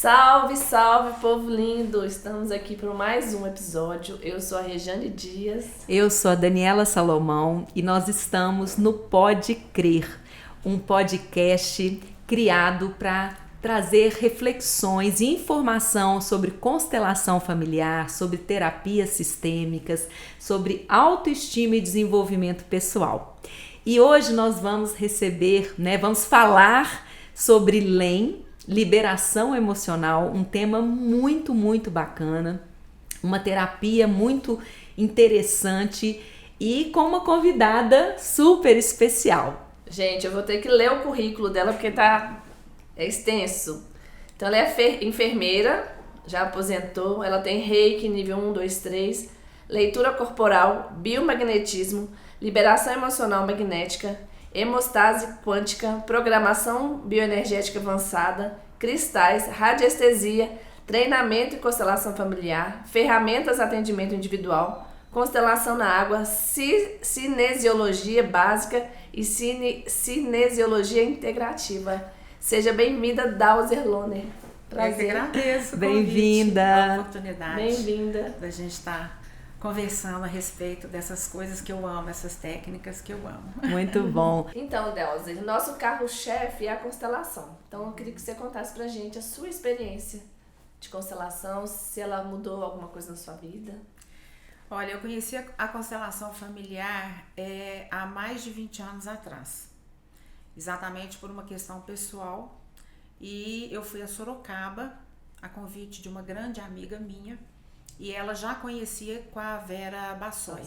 Salve, salve, povo lindo! Estamos aqui para mais um episódio. Eu sou a Rejane Dias. Eu sou a Daniela Salomão e nós estamos no Pode Crer, um podcast criado para trazer reflexões e informação sobre constelação familiar, sobre terapias sistêmicas, sobre autoestima e desenvolvimento pessoal. E hoje nós vamos vamos falar sobre LEM, liberação emocional, um tema muito bacana, uma terapia muito interessante e com uma convidada super especial. Gente, eu vou ter que ler o currículo dela porque é extenso. Então ela é enfermeira, já aposentou, ela tem Reiki nível 1, 2, 3, leitura corporal, biomagnetismo, liberação emocional magnética, hemostase quântica, programação bioenergética avançada, cristais, radiestesia, treinamento e constelação familiar, ferramentas atendimento individual, constelação na água, cinesiologia básica e cinesiologia integrativa. Seja bem-vinda, Dauser Lohner. Prazer. Eu que agradeço o Bem-vinda. A oportunidade Bem-vinda. da gente estar conversando a respeito dessas coisas que eu amo, essas técnicas que eu amo. Muito bom. Então, Dauser, nosso carro-chefe é a constelação. Então, eu queria que você contasse pra gente a sua experiência de constelação, se ela mudou alguma coisa na sua vida. Olha, eu conheci a constelação familiar há mais de 20 anos atrás. Exatamente por uma questão pessoal. E eu fui a Sorocaba, a convite de uma grande amiga minha, e ela já conhecia com a Vera Bassoi.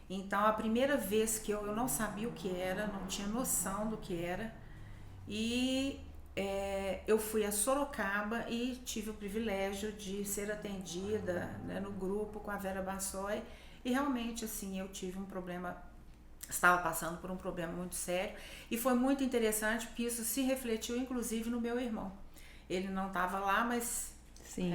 Então, a primeira vez que eu não sabia o que era, não tinha noção do que era, e eu fui a Sorocaba e tive o privilégio de ser atendida, né, no grupo com a Vera Bassoi, e realmente, assim, eu tive um problema, estava passando por um problema muito sério, e foi muito interessante porque isso se refletiu, inclusive, no meu irmão. Ele não estava lá, mas... Sim,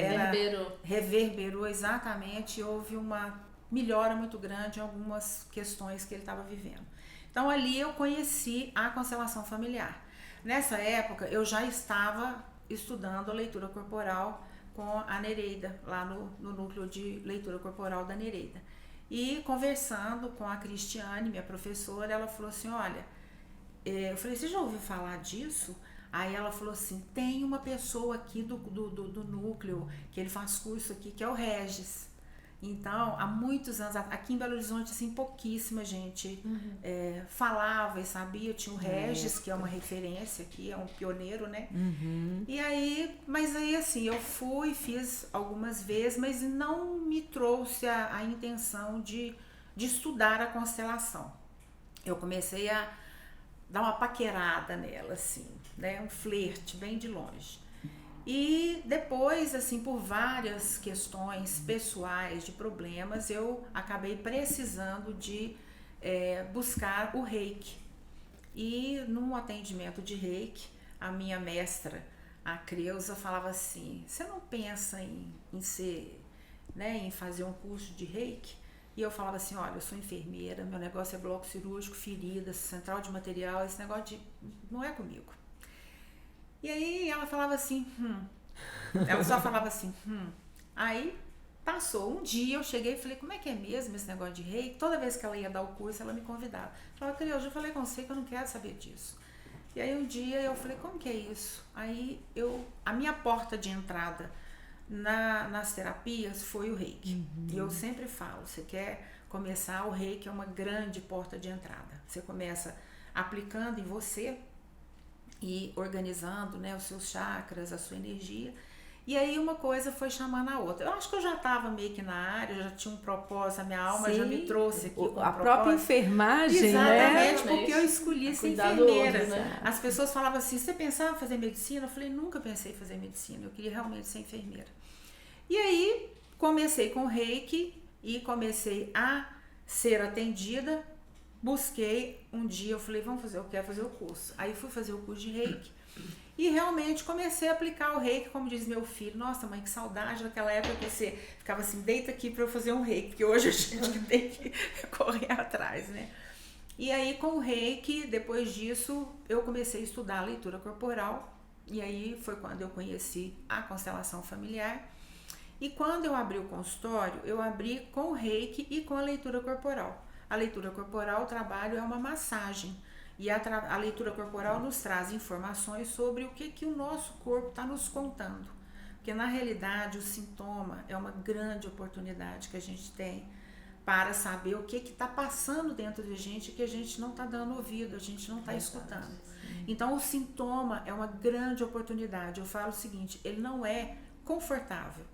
reverberou exatamente, houve uma melhora muito grande em algumas questões que ele estava vivendo. Então ali eu conheci a constelação familiar. Nessa época eu já estava estudando a leitura corporal com a Nereida, lá no núcleo de leitura corporal da Nereida. E conversando com a Cristiane, minha professora, ela falou assim, olha, eu falei, você já ouviu falar disso? Aí ela falou assim, tem uma pessoa aqui do núcleo, que ele faz curso aqui, que é o Regis. Então, há muitos anos, aqui em Belo Horizonte, assim, pouquíssima gente falava e sabia. Tinha o Regis, que é uma referência aqui, é um pioneiro, né? Uhum. E aí, mas aí assim, eu fui, fiz algumas vezes, mas não me trouxe a intenção de estudar a constelação. Eu comecei a dar uma paquerada nela, assim, né, um flerte bem de longe. E depois, assim, por várias questões pessoais, de problemas, eu acabei precisando de buscar o Reiki. E num atendimento de Reiki, a minha mestra, a Creuza, falava assim, você não pensa em ser, né, em fazer um curso de Reiki? E eu falava assim, olha, eu sou enfermeira, meu negócio é bloco cirúrgico, feridas, central de material, esse negócio não é comigo. E aí ela falava assim, ela só falava assim, Aí passou um dia, eu cheguei e falei, como é que é mesmo esse negócio de Reiki? Toda vez que ela ia dar o curso, ela me convidava. Eu falava, eu já falei com você que eu não quero saber disso. E aí um dia eu falei, como que é isso? Aí a minha porta de entrada nas terapias foi o Reiki. E eu sempre falo, você quer começar, o Reiki é uma grande porta de entrada. Você começa aplicando em você e organizando, né, os seus chakras, a sua energia. E aí uma coisa foi chamando a outra. Eu acho que eu já estava meio que na área, eu já tinha um propósito, a minha alma já me trouxe aqui com a própria enfermagem, exatamente, né? Porque eu escolhi ser enfermeira. Outro, né? As pessoas falavam assim, você pensava em fazer medicina? Eu falei, nunca pensei em fazer medicina, eu queria realmente ser enfermeira. E aí comecei com Reiki e comecei a ser atendida. Busquei um dia, eu falei, eu quero fazer o curso. Aí fui fazer o curso de Reiki e realmente comecei a aplicar o Reiki, como diz meu filho. Nossa, mãe, que saudade daquela época que você ficava assim, deita aqui para eu fazer um Reiki, porque hoje a gente tem que correr atrás, né? E aí com o Reiki, depois disso, eu comecei a estudar a leitura corporal E aí foi quando eu conheci a constelação familiar. E quando eu abri o consultório, eu abri com o reiki e com a leitura corporal. A leitura corporal, o trabalho é uma massagem. E a leitura corporal nos traz informações sobre o que o nosso corpo está nos contando. Porque na realidade o sintoma é uma grande oportunidade que a gente tem para saber o que está passando dentro da gente que a gente não está dando ouvido, a gente não está escutando. Então o sintoma é uma grande oportunidade. Eu falo o seguinte, ele não é confortável,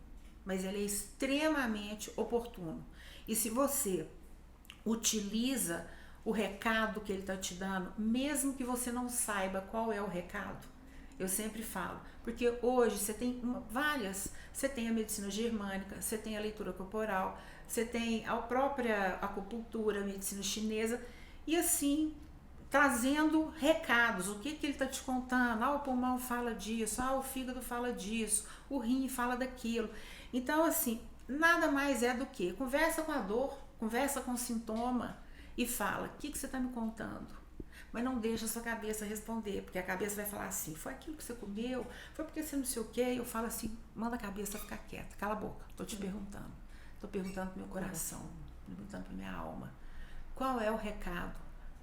mas ele é extremamente oportuno. E se você utiliza o recado que ele está te dando, mesmo que você não saiba qual é o recado, eu sempre falo, porque hoje você tem várias, você tem a medicina germânica, você tem a leitura corporal, você tem a própria acupuntura, a medicina chinesa, e assim, trazendo recados, o que ele está te contando, o pulmão fala disso, o fígado fala disso, o rim fala daquilo. Então assim, nada mais é do que conversa com a dor, conversa com o sintoma e fala, o que você está me contando? Mas não deixa a sua cabeça responder, porque a cabeça vai falar assim, foi aquilo que você comeu, foi porque você não sei o que, eu falo assim, manda a cabeça ficar quieta, cala a boca, estou te perguntando, estou perguntando pro meu coração, perguntando pra minha alma, qual é o recado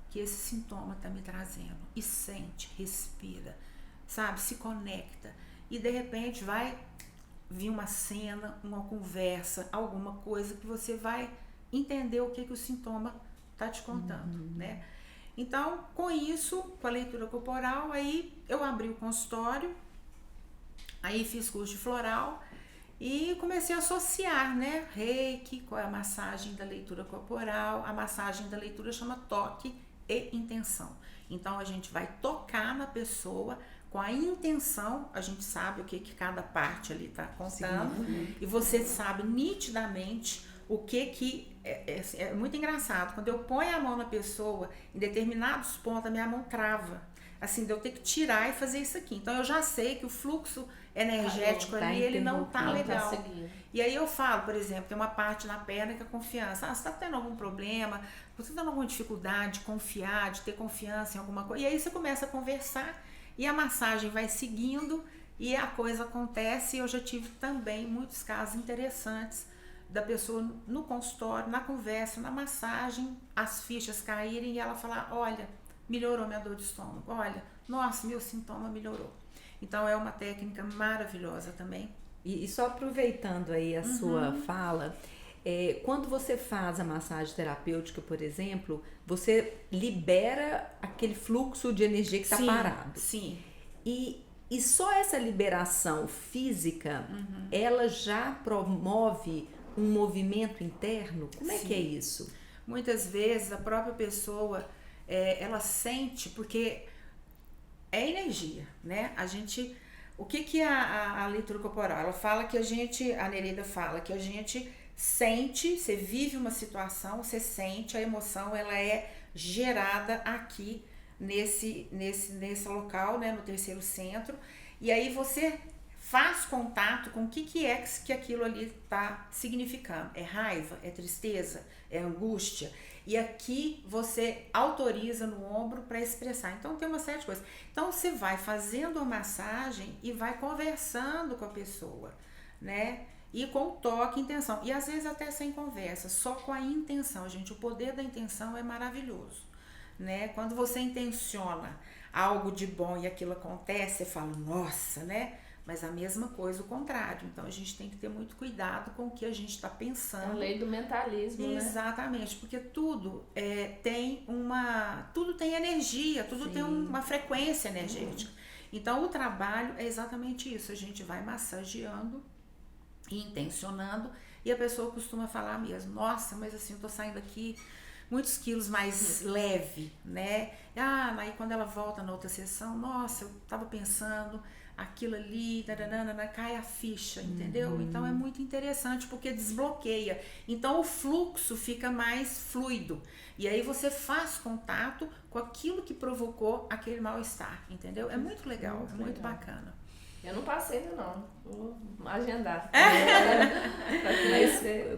que esse sintoma está me trazendo? E sente, respira, sabe, se conecta, e de repente vai vir uma cena, uma conversa, alguma coisa que você vai entender o que o sintoma está te contando, né? Então, com isso, com a leitura corporal, aí eu abri o consultório, aí fiz curso de floral e comecei a associar, né, reiki com a massagem da leitura corporal. A massagem da leitura chama toque e intenção. Então, a gente vai tocar na pessoa com a intenção, a gente sabe o que cada parte ali está contando, e você sabe nitidamente o que é muito engraçado, quando eu ponho a mão na pessoa, em determinados pontos a minha mão trava, assim, de eu ter que tirar e fazer isso aqui. Então eu já sei que o fluxo energético ali, ele não tá legal. E aí eu falo, por exemplo, tem uma parte na perna que é confiança. Você tá tendo algum problema, você tá tendo alguma dificuldade de confiar, de ter confiança em alguma coisa. E aí você começa a conversar e a massagem vai seguindo e a coisa acontece. Eu já tive também muitos casos interessantes da pessoa no consultório, na conversa, na massagem, as fichas caírem e ela falar, olha, melhorou minha dor de estômago, olha, nossa, meu sintoma melhorou. Então é uma técnica maravilhosa também. E só aproveitando aí a sua fala, quando você faz a massagem terapêutica, por exemplo, você libera aquele fluxo de energia que está parado. Sim. E só essa liberação física, ela já promove um movimento interno? Como é que é isso? Muitas vezes a própria pessoa, ela sente, porque é energia, né? A gente, o que a leitura corporal? Ela fala que a Nereida fala que a gente sente, você vive uma situação, você sente, a emoção, ela é gerada aqui nesse local, né? No terceiro centro, e aí você faz contato com o que é que aquilo ali está significando. É raiva? É tristeza? É angústia? E aqui você autoriza no ombro para expressar. Então tem uma série de coisas. Então você vai fazendo a massagem e vai conversando com a pessoa, né? E com toque e intenção. E às vezes até sem conversa, só com a intenção. Gente, o poder da intenção é maravilhoso, né? Quando você intenciona algo de bom e aquilo acontece, você fala, nossa, né? Mas a mesma coisa, o contrário. Então a gente tem que ter muito cuidado com o que a gente está pensando. É a lei do mentalismo, né? Exatamente, porque tudo tudo tem energia, tudo tem uma frequência energética. Então o trabalho é exatamente isso. A gente vai massageando e intencionando, e a pessoa costuma falar mesmo, nossa, mas assim, eu tô saindo aqui muitos quilos mais leve, né? Aí quando ela volta na outra sessão, nossa, eu tava pensando aquilo ali, cai a ficha, entendeu? Então é muito interessante porque desbloqueia. Então o fluxo fica mais fluido. E aí você faz contato com aquilo que provocou aquele mal-estar, entendeu? É muito legal, muito bacana. Eu não passei ainda não, vou agendar.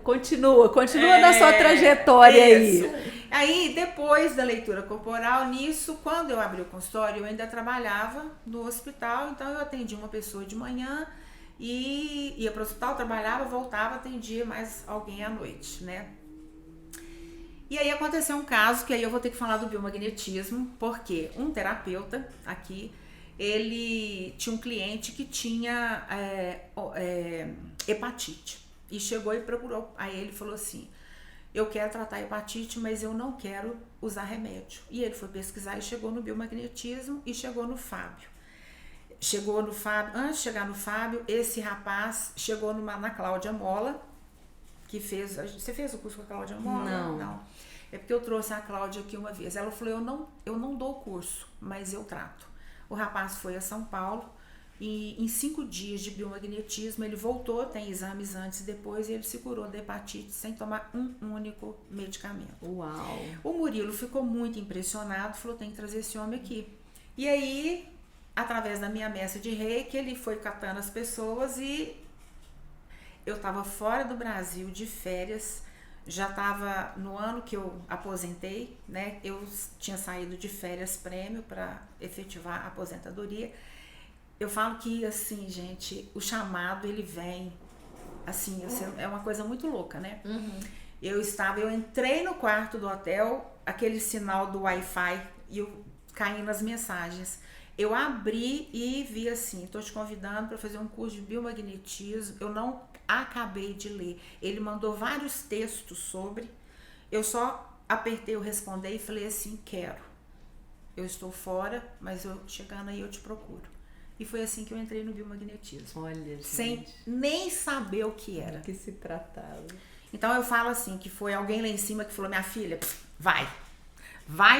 Continua na sua trajetória isso. aí. Aí, depois da leitura corporal, nisso, quando eu abri o consultório, eu ainda trabalhava no hospital, então eu atendia uma pessoa de manhã e ia para o hospital, trabalhava, voltava, atendia mais alguém à noite, né? E aí aconteceu um caso, que aí eu vou ter que falar do biomagnetismo, porque um terapeuta aqui, ele tinha um cliente que tinha hepatite e chegou e procurou. Aí ele falou assim, eu quero tratar hepatite, mas eu não quero usar remédio. E ele foi pesquisar e chegou no biomagnetismo e chegou no Fábio. Antes de chegar no Fábio, esse rapaz chegou na Cláudia Mola, que fez... Você fez o curso com a Cláudia Mola? Não. É porque eu trouxe a Cláudia aqui uma vez. Ela falou, eu não dou curso, mas eu trato. O rapaz foi a São Paulo e em 5 dias de biomagnetismo ele voltou, tem exames antes e depois, e ele se curou da hepatite sem tomar um único medicamento. Uau! O Murilo ficou muito impressionado, falou, tem que trazer esse homem aqui. E aí, através da minha mestra de Reiki, ele foi catando as pessoas e eu estava fora do Brasil de férias, já estava no ano que eu aposentei, né? Eu tinha saído de férias prêmio para efetivar a aposentadoria. Eu falo que, assim, gente, o chamado, ele vem, assim, é uma coisa muito louca, né? Uhum. Eu entrei no quarto do hotel, aquele sinal do Wi-Fi, e eu caí nas mensagens. Eu abri e vi assim, estou te convidando para fazer um curso de biomagnetismo, eu não acabei de ler. Ele mandou vários textos sobre, eu só apertei o responder e falei assim, quero. Eu estou fora, mas chegando aí eu te procuro. E foi assim que eu entrei no biomagnetismo. Olha, gente. Sem nem saber o que era. Do que se tratava. Então eu falo assim, que foi alguém lá em cima que falou, minha filha, vai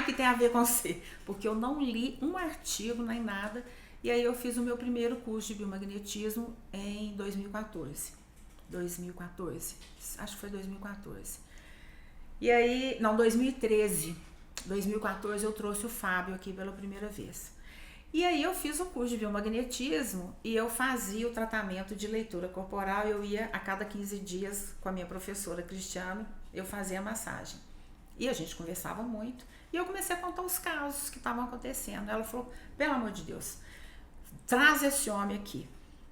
que tem a ver com você. Porque eu não li um artigo nem nada. E aí eu fiz o meu primeiro curso de biomagnetismo em 2014. Acho que foi 2014. E aí, não, 2013. 2014 eu trouxe o Fábio aqui pela primeira vez. E aí eu fiz o curso de biomagnetismo e eu fazia o tratamento de leitura corporal. Eu ia a cada 15 dias com a minha professora Cristiane, eu fazia a massagem. E a gente conversava muito. E eu comecei a contar os casos que estavam acontecendo. Ela falou, pelo amor de Deus, traz esse homem aqui.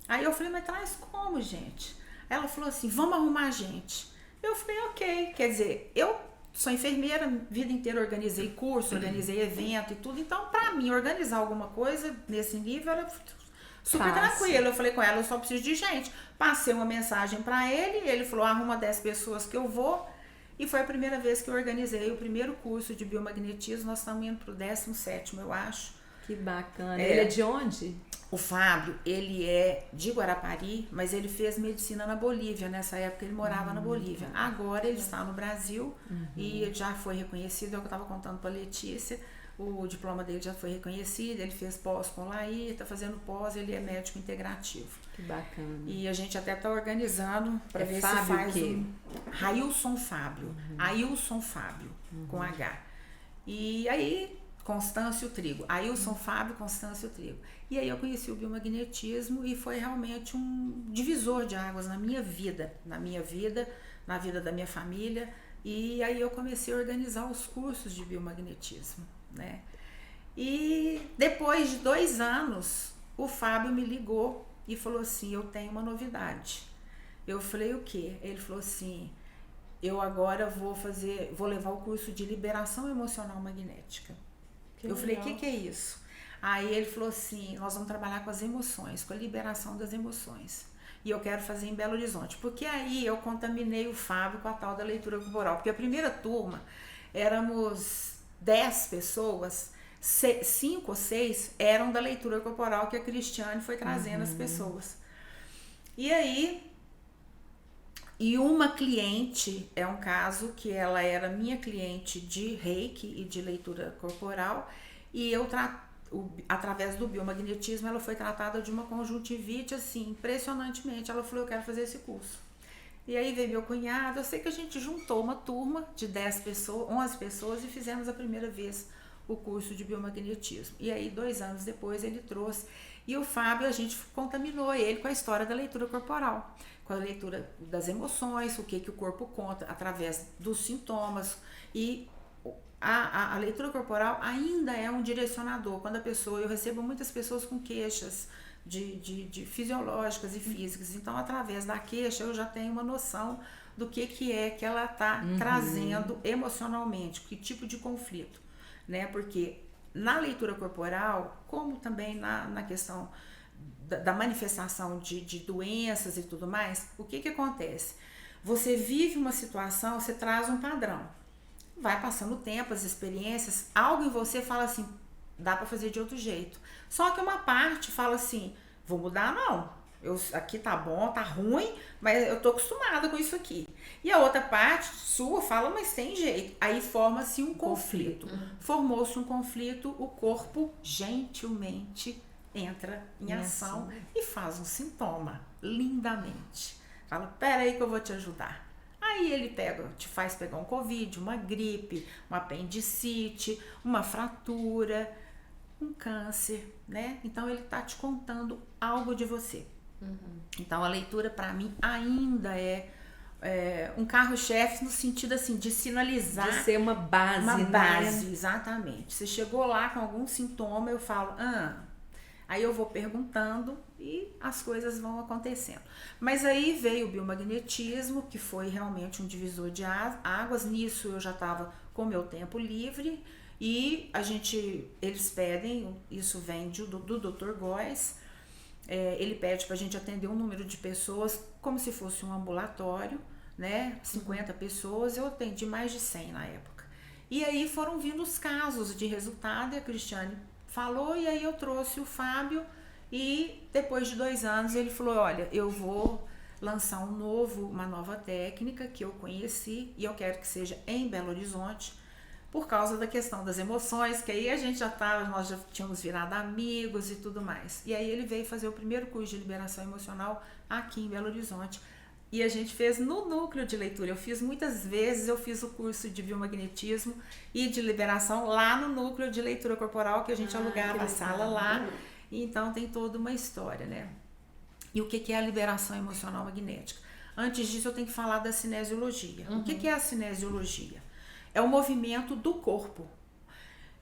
Aí eu falei, mas traz como, gente? Ela falou assim, vamos arrumar gente. Eu falei, ok. Quer dizer, eu sou enfermeira, a vida inteira organizei curso, organizei evento e tudo. Então, pra mim, organizar alguma coisa nesse nível era super tranquilo. Eu falei com ela, eu só preciso de gente. Passei uma mensagem pra ele falou, arruma 10 pessoas que eu vou. E foi a primeira vez que eu organizei o primeiro curso de biomagnetismo. Nós estamos indo pro 17º, eu acho. Que bacana. Ele é de onde? O Fábio, ele é de Guarapari, mas ele fez medicina na Bolívia. Nessa época ele morava na Bolívia. Agora ele está no Brasil e já foi reconhecido. É o que eu estava contando para a Letícia. O diploma dele já foi reconhecido. Ele fez pós com Laí, está fazendo pós. Ele é médico integrativo. Que bacana. E a gente até está organizando para ver Fábio se faz o quê? Railson Fábio. Ailson Fábio, com H. E aí... Constâncio Trigo. Ailson Fábio, Constâncio Trigo. E aí eu conheci o biomagnetismo e foi realmente um divisor de águas na minha vida, na vida da minha família. E aí eu comecei a organizar os cursos de biomagnetismo, né? E depois de 2 anos, o Fábio me ligou e falou assim, eu tenho uma novidade. Eu falei, o quê? Ele falou assim, eu agora vou levar o curso de liberação emocional magnética. Eu falei, o que é isso? Aí ele falou assim, nós vamos trabalhar com as emoções, com a liberação das emoções. E eu quero fazer em Belo Horizonte. Porque aí eu contaminei o Fábio com a tal da leitura corporal. Porque a primeira turma, éramos 10 pessoas, 5 ou 6 eram da leitura corporal que a Cristiane foi trazendo as pessoas. E aí... E uma cliente, é um caso que ela era minha cliente de Reiki e de leitura corporal, e eu, através do biomagnetismo, ela foi tratada de uma conjuntivite, assim, impressionantemente. Ela falou, eu quero fazer esse curso. E aí veio meu cunhado, eu sei que a gente juntou uma turma de 10 pessoas, 11 pessoas, e fizemos a primeira vez o curso de biomagnetismo. E aí, 2 anos depois, ele trouxe. E o Fábio, a gente contaminou ele com a história da leitura corporal, com a leitura das emoções, o que o corpo conta através dos sintomas. E a leitura corporal ainda é um direcionador. Quando eu recebo muitas pessoas com queixas de fisiológicas e físicas, então através da queixa eu já tenho uma noção do que é que ela está trazendo emocionalmente, que tipo de conflito, né? Porque na leitura corporal, como também na questão da manifestação de doenças e tudo mais, o que acontece? Você vive uma situação, você traz um padrão. Vai passando o tempo, as experiências, algo em você fala assim, dá para fazer de outro jeito. Só que uma parte fala assim, vou mudar não. Aqui tá bom, tá ruim, mas eu tô acostumada com isso aqui. E a outra parte sua fala, mas tem jeito. Aí forma-se um conflito. Formou-se um conflito, o corpo gentilmente entra em ação e faz um sintoma, lindamente. Fala, peraí que eu vou te ajudar. Aí ele te faz pegar um Covid, uma gripe, uma apendicite, uma fratura, um câncer, né? Então ele tá te contando algo de você. Então a leitura para mim ainda é um carro-chefe no sentido assim de sinalizar, de ser uma base, uma base, né? Exatamente. Você chegou lá com algum sintoma, eu falo, aí eu vou perguntando e as coisas vão acontecendo. Mas aí veio o biomagnetismo, que foi realmente um divisor de águas. Nisso eu já estava com meu tempo livre e eles pedem, isso vem do Dr. Góes. Ele pede para a gente atender um número de pessoas como se fosse um ambulatório, né? 50 pessoas, eu atendi mais de 100 na época. E aí foram vindo os casos de resultado, e a Cristiane falou, e aí eu trouxe o Fábio, e depois de 2 anos ele falou, olha, eu vou lançar uma nova técnica que eu conheci, e eu quero que seja em Belo Horizonte, por causa da questão das emoções, que aí nós já tínhamos virado amigos e tudo mais. E aí ele veio fazer o primeiro curso de liberação emocional aqui em Belo Horizonte. E a gente fez no núcleo de leitura. Muitas vezes eu fiz o curso de biomagnetismo e de liberação lá no núcleo de leitura corporal, que a gente alugava a sala lá. E então tem toda uma história, né? E o que é a liberação emocional magnética? Antes disso eu tenho que falar da cinesiologia. O que é a cinesiologia? É o movimento do corpo.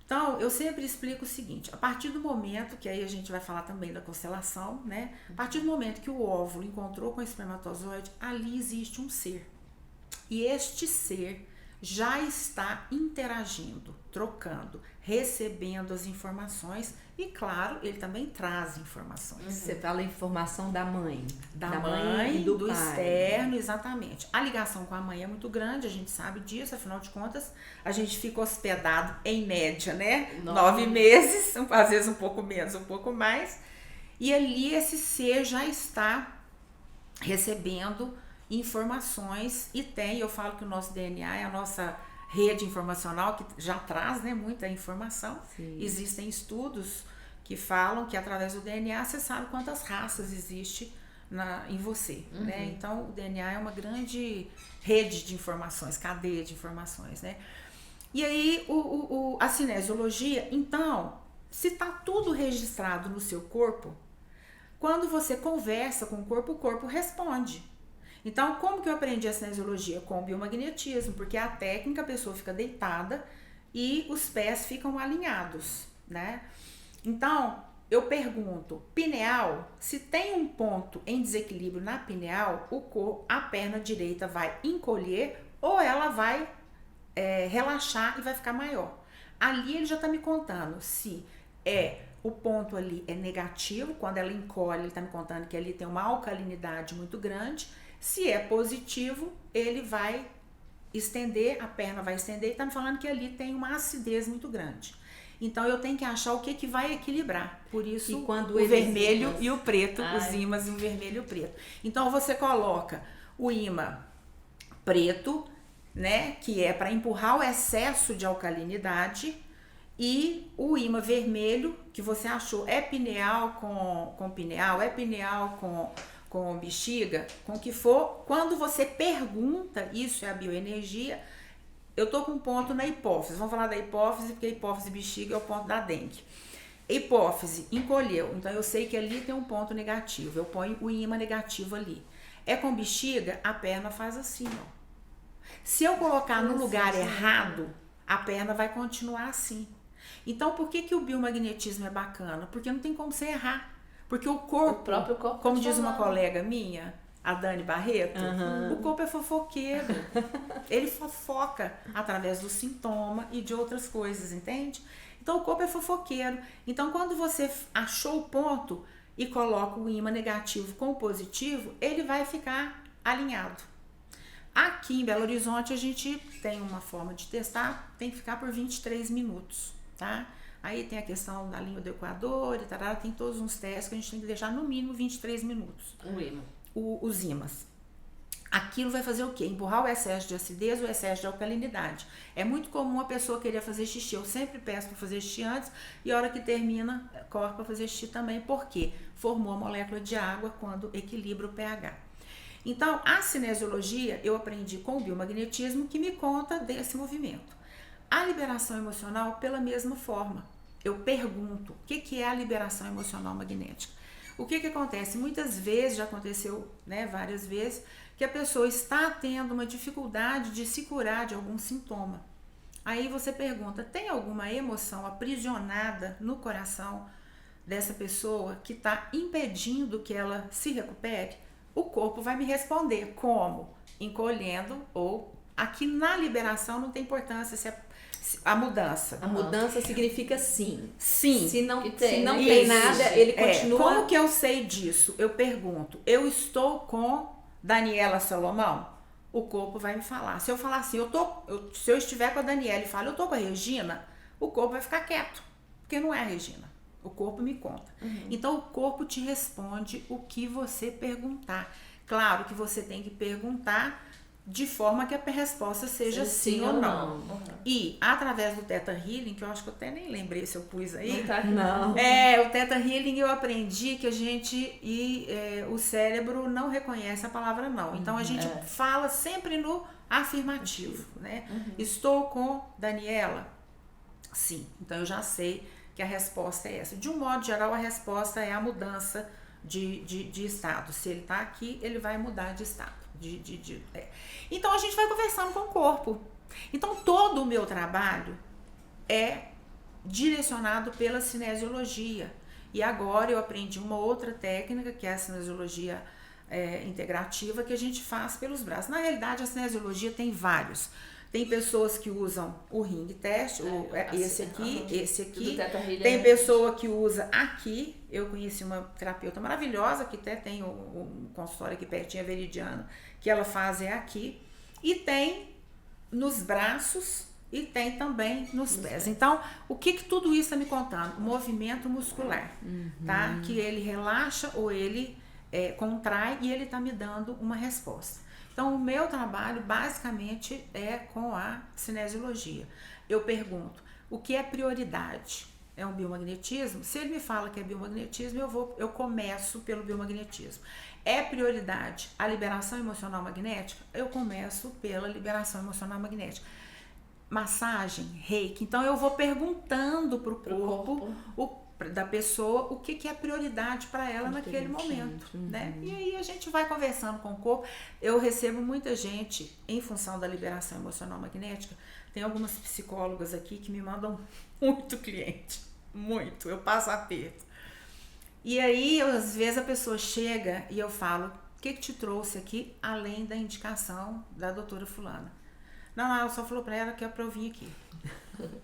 Então, eu sempre explico o seguinte, a partir do momento, que aí a gente vai falar também da constelação, né? A partir do momento que o óvulo encontrou com o espermatozoide, ali existe um ser. E este ser já está interagindo, trocando, recebendo as informações e, claro, ele também traz informações. Você fala informação da mãe. Da mãe, do pai. externo, exatamente. A ligação com a mãe é muito grande, a gente sabe disso, afinal de contas, a gente fica hospedado em média, né? 9 meses, às vezes um pouco menos, um pouco mais. E ali esse ser já está recebendo informações e eu falo que o nosso DNA é a nossa rede informacional que já traz, né, muita informação. Sim. Existem estudos que falam que através do DNA você sabe quantas raças existem em você, né? Então o DNA é uma grande rede de informações, cadeia de informações, né? E aí a cinesiologia, então, se está tudo registrado no seu corpo, quando você conversa com o corpo responde. Então, como que eu aprendi a cinesiologia? Com o biomagnetismo, porque a técnica, a pessoa fica deitada e os pés ficam alinhados, né? Então, eu pergunto, pineal, se tem um ponto em desequilíbrio na pineal, a perna direita vai encolher ou ela vai relaxar e vai ficar maior. Ali ele já está me contando se o ponto ali é negativo, quando ela encolhe, ele está me contando que ali tem uma alcalinidade muito grande. Se é positivo, ele vai estender, a perna vai estender e está me falando que ali tem uma acidez muito grande. Então eu tenho que achar o que vai equilibrar. Por isso o vermelho e o preto, os ímãs, o vermelho e o preto. Então você coloca o ímã preto, né, que é para empurrar o excesso de alcalinidade, e o ímã vermelho, que você achou é pineal com pineal, é pineal com bexiga, com o que for. Quando você pergunta, isso é a bioenergia. Eu tô com um ponto na hipófise, vamos falar da hipófise, porque a hipófise e bexiga é o ponto da dengue. Hipófise, encolheu. Então eu sei que ali tem um ponto negativo. Eu ponho o ímã negativo ali. É com bexiga, a perna faz assim, ó. Se eu colocar no lugar errado, a perna vai continuar assim. Então por que o biomagnetismo é bacana? Porque não tem como você errar. Porque o próprio corpo, como diz uma colega minha, a Dani Barreto, o corpo é fofoqueiro. Ele fofoca através do sintoma e de outras coisas, entende? Então o corpo é fofoqueiro. Então quando você achou o ponto e coloca o ímã negativo com o positivo, ele vai ficar alinhado. Aqui em Belo Horizonte a gente tem uma forma de testar, tem que ficar por 23 minutos, tá? Aí tem a questão da linha do Equador e tal, tem todos uns testes que a gente tem que deixar no mínimo 23 minutos. O ímã. Os ímãs. Aquilo vai fazer o quê? Empurrar o excesso de acidez, o excesso de alcalinidade. É muito comum a pessoa querer fazer xixi. Eu sempre peço para fazer xixi antes e a hora que termina, corre para fazer xixi também. Por quê? Formou a molécula de água quando equilibra o pH. Então, a cinesiologia eu aprendi com o biomagnetismo que me conta desse movimento. A liberação emocional, pela mesma forma. Eu pergunto, o que é a liberação emocional magnética? O que acontece? Muitas vezes, já aconteceu, né, várias vezes, que a pessoa está tendo uma dificuldade de se curar de algum sintoma. Aí você pergunta, tem alguma emoção aprisionada no coração dessa pessoa que está impedindo que ela se recupere? O corpo vai me responder como? Encolhendo ou... Aqui na liberação não tem importância se a mudança. A mudança significa sim. Sim. Se não tem nada, ele continua... Como que eu sei disso? Eu pergunto, eu estou com Daniela Salomão? O corpo vai me falar. Se eu falar assim, se eu estiver com a Daniela e falar, eu tô com a Regina, o corpo vai ficar quieto, porque não é a Regina. O corpo me conta. Então, o corpo te responde o que você perguntar. Claro que você tem que perguntar de forma que a resposta seja sim ou não. E, através do Theta Healing, que eu acho que eu até nem lembrei se eu pus aí. Não. O Theta Healing eu aprendi que a gente, o cérebro não reconhece a palavra não. Então, a gente fala sempre no afirmativo, né? Estou com Daniela? Sim. Então, eu já sei que a resposta é essa. De um modo geral, a resposta é a mudança de estado. Se ele está aqui, ele vai mudar de estado. Então a gente vai conversando com o corpo. Então todo o meu trabalho é direcionado pela cinesiologia. E agora eu aprendi uma outra técnica, que é a cinesiologia integrativa, que a gente faz pelos braços. Na realidade, a cinesiologia tem vários. Tem pessoas que usam o ring test, esse aqui. Tem pessoa que usa aqui. Eu conheci uma terapeuta maravilhosa que até tem um consultório aqui pertinho, a Veridiana, que ela faz aqui. E tem nos braços e tem também nos pés. Então, o que tudo isso está me contando? Movimento muscular, tá? Que ele relaxa ou ele contrai e ele está me dando uma resposta. Então, o meu trabalho, basicamente, é com a cinesiologia. Eu pergunto, o que é prioridade? É um biomagnetismo? Se ele me fala que é biomagnetismo, eu começo pelo biomagnetismo. É prioridade a liberação emocional magnética? Eu começo pela liberação emocional magnética. Massagem, reiki. Então, eu vou perguntando para o corpo da pessoa o que é prioridade para ela naquele momento, né? E aí a gente vai conversando com o corpo. Eu recebo muita gente em função da liberação emocional magnética. Tem algumas psicólogas aqui que me mandam muito cliente, muito. Eu passo aperto. E aí, às vezes a pessoa chega e eu falo, o que te trouxe aqui além da indicação da doutora fulana? Não, ela só falou para ela que é para eu vir aqui.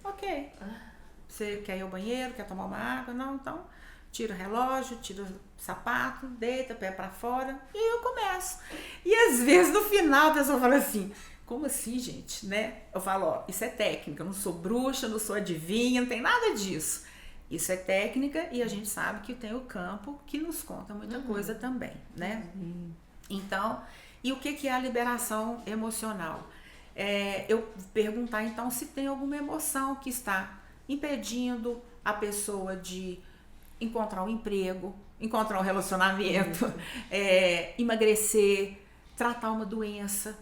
Ok. Você quer ir ao banheiro, quer tomar uma água? Não, então tira o relógio, tira o sapato, deita, pé pra fora e aí eu começo. E às vezes no final a pessoa fala assim, como assim, gente, né? Eu falo, isso é técnica, eu não sou bruxa, não sou adivinha, não tem nada disso. Isso é técnica e a gente sabe que tem o campo que nos conta muita coisa também, né? Então, e o que é a liberação emocional? Eu perguntar então se tem alguma emoção que está impedindo a pessoa de encontrar um emprego, encontrar um relacionamento, emagrecer, tratar uma doença.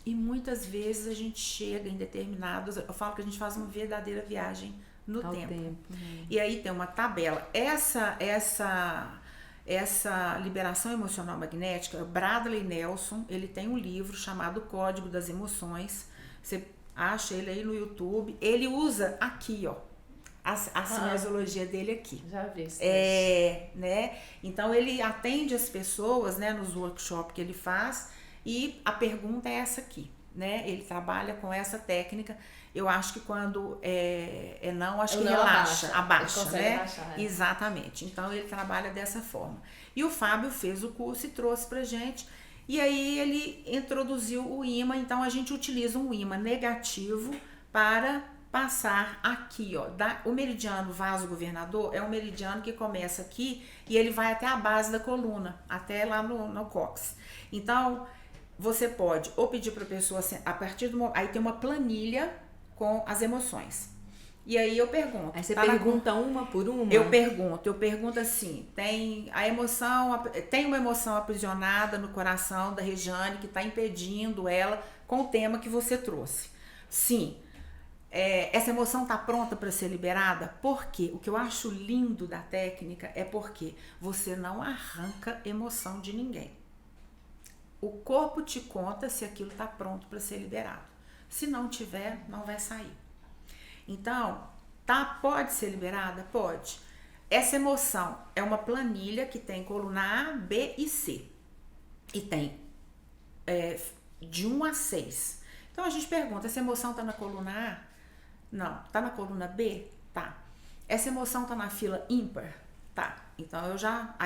E muitas vezes a gente chega em determinados... Eu falo que a gente faz uma verdadeira viagem no Ao tempo. E aí tem uma tabela. Essa liberação emocional magnética, Bradley Nelson, ele tem um livro chamado Código das Emoções. Você acha ele aí no YouTube. Ele usa aqui, ó, a cinesiologia dele aqui. Já vi isso. Né? Então ele atende as pessoas, né, nos workshops que ele faz, e a pergunta é essa aqui, né? Ele trabalha com essa técnica. Eu acho que quando não, acho que relaxa, abaixa, né? Abaixar, Exatamente. Então ele trabalha dessa forma. E o Fábio fez o curso e trouxe pra gente. E aí ele introduziu o ímã. Então a gente utiliza um ímã negativo para passar aqui, ó. O meridiano vaso governador é um meridiano que começa aqui e ele vai até a base da coluna, até lá no cóccix. Então você pode ou pedir para a pessoa, a partir do momento, aí tem uma planilha com as emoções. E aí eu pergunto. Aí você pergunta uma por uma? Eu pergunto assim, tem uma emoção aprisionada no coração da Regiane que está impedindo ela com o tema que você trouxe. Sim. Essa emoção está pronta para ser liberada? Por quê? O que eu acho lindo da técnica é porque você não arranca emoção de ninguém. O corpo te conta se aquilo está pronto para ser liberado. Se não tiver, não vai sair. Então, pode ser liberada? Pode. Essa emoção é uma planilha que tem coluna A, B e C. E tem de 1 a 6. Então, a gente pergunta, essa emoção está na coluna A? Não. Está na coluna B? Tá. Essa emoção está na fila ímpar? Tá. Então, eu já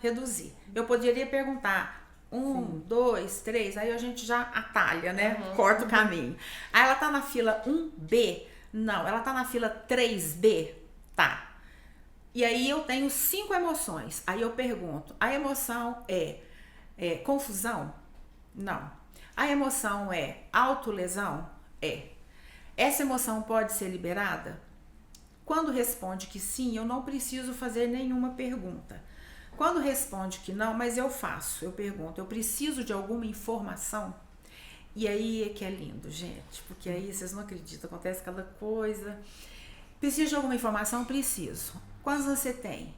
reduzi. Eu poderia perguntar 1, 2, 3, aí a gente já atalha, né? Corta o caminho. Aí ela tá na fila 1B? Não. Ela tá na fila 3B? Tá. E aí eu tenho 5 emoções. Aí eu pergunto, a emoção é confusão? Não. A emoção é autolesão? Essa emoção pode ser liberada? Quando responde que sim, eu não preciso fazer nenhuma pergunta. Quando responde que não, mas eu pergunto, eu preciso de alguma informação? E aí é que é lindo, gente, porque aí vocês não acreditam, acontece cada coisa. Preciso de alguma informação? Preciso. Quantos você tem?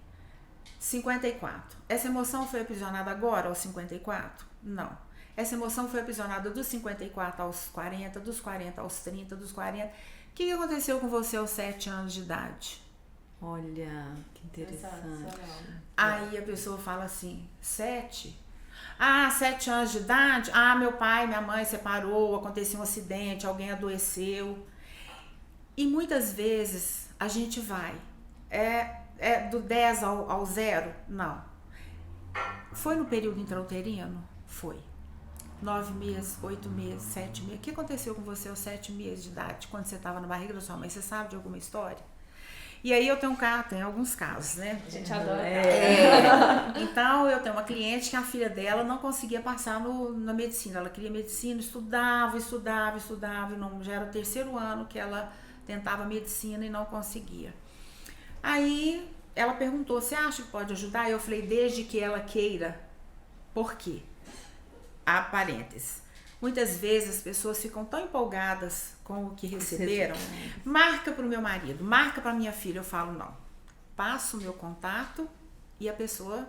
54. Essa emoção foi aprisionada agora aos 54? Não. Essa emoção foi aprisionada dos 54 aos 40, dos 40 aos 30, dos 40. O que aconteceu com você aos 7 anos de idade? Olha, que interessante. Aí a pessoa fala assim, 7? 7 anos de idade? Meu pai, minha mãe separou, aconteceu um acidente, alguém adoeceu. E muitas vezes a gente vai, do 10 ao 0? Não. Foi no período intrauterino? Foi. 9 meses, 8 meses, 7 meses. O que aconteceu com você aos 7 meses de idade, quando você estava na barriga da sua mãe? Você sabe de alguma história? E aí eu tenho alguns casos, né? A gente adora. Então eu tenho uma cliente que a filha dela não conseguia passar na medicina. Ela queria medicina, estudava, e não, já era o 3º ano que ela tentava medicina e não conseguia. Aí ela perguntou, você acha que pode ajudar? Eu falei, desde que ela queira. Por quê? Parênteses. Muitas vezes as pessoas ficam tão empolgadas com o que receberam. Marca para o meu marido, marca para minha filha. Eu falo, não. Passo o meu contato e a pessoa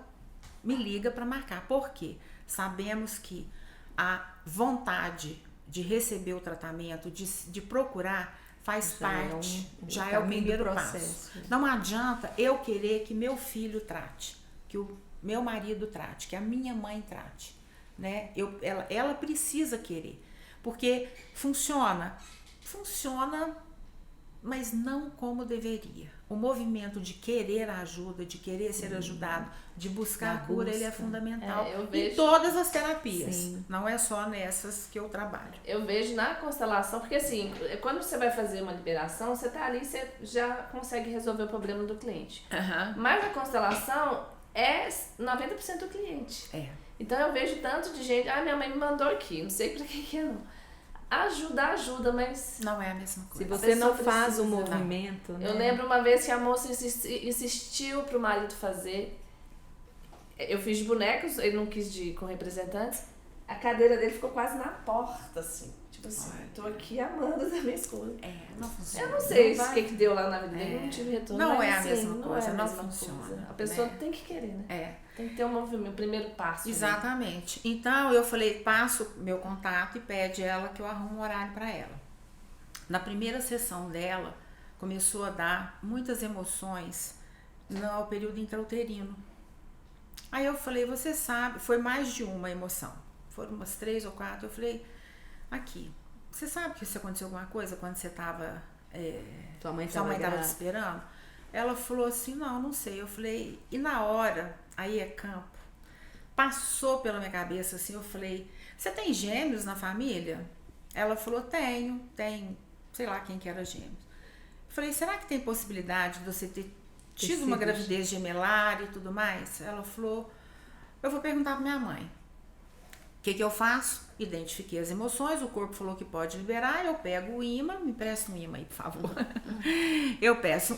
me liga para marcar. Por quê? Sabemos que a vontade de receber o tratamento, de procurar, faz parte, já é o primeiro passo. Não adianta eu querer que meu filho trate, que o meu marido trate, que a minha mãe trate. Né? Ela precisa querer, porque funciona, mas não como deveria. O movimento de querer a ajuda, de querer ser ajudado, de buscar a cura, ele é fundamental em todas as terapias. Sim. Não é só nessas que eu trabalho. Eu vejo na constelação, porque assim, quando você vai fazer uma liberação, você tá ali, você já consegue resolver o problema do cliente. Mas a constelação é 90% do cliente. Então eu vejo tanto de gente, minha mãe me mandou aqui, não sei pra que é não. Ajuda, mas... Não é a mesma coisa. Se você não faz o movimento, né? Eu lembro uma vez que a moça insistiu pro marido fazer. Eu fiz de bonecos, ele não quis com representantes. A cadeira dele ficou quase na porta, assim. Tipo assim, tô aqui amando da minha esposa. Não funciona. Eu não sei o que deu lá na vida dele, não tive retorno. Não mas, é a assim, mesma não coisa, é a não mesma funciona, coisa. A pessoa né? tem que querer, né? É. Tem que ter um movimento, o primeiro passo. Exatamente. Então eu falei, passo meu contato e pede ela que eu arrumo um horário para ela. Na primeira sessão dela, começou a dar muitas emoções no período intrauterino. Aí eu falei, você sabe, foi mais de uma emoção. Foram umas 3 ou 4. Eu falei, aqui, você sabe que se aconteceu alguma coisa quando você estava... Sua mãe estava te esperando? Ela falou assim, não sei. Eu falei, e na hora, aí é campo, passou pela minha cabeça assim, eu falei, você tem gêmeos na família? Ela falou, tenho, sei lá quem que era gêmeos. Eu falei, será que tem possibilidade de você ter tido uma gravidez gemelar e tudo mais? Ela falou, eu vou perguntar pra minha mãe. O que eu faço? Identifiquei as emoções, o corpo falou que pode liberar, eu pego o imã, me empresta um imã aí, por favor. Eu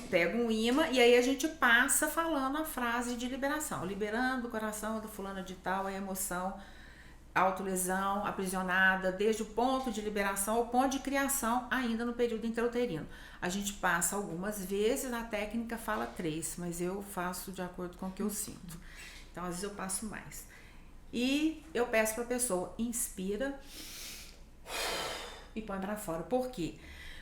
pego um imã e aí a gente passa falando a frase de liberação. Liberando o coração do fulano de tal, a emoção, autolesão, aprisionada, desde o ponto de liberação ao ponto de criação, ainda no período intrauterino. A gente passa algumas vezes, a técnica fala 3, mas eu faço de acordo com o que eu sinto. Então, às vezes eu passo mais. E eu peço para a pessoa, inspira e põe para fora. Por quê?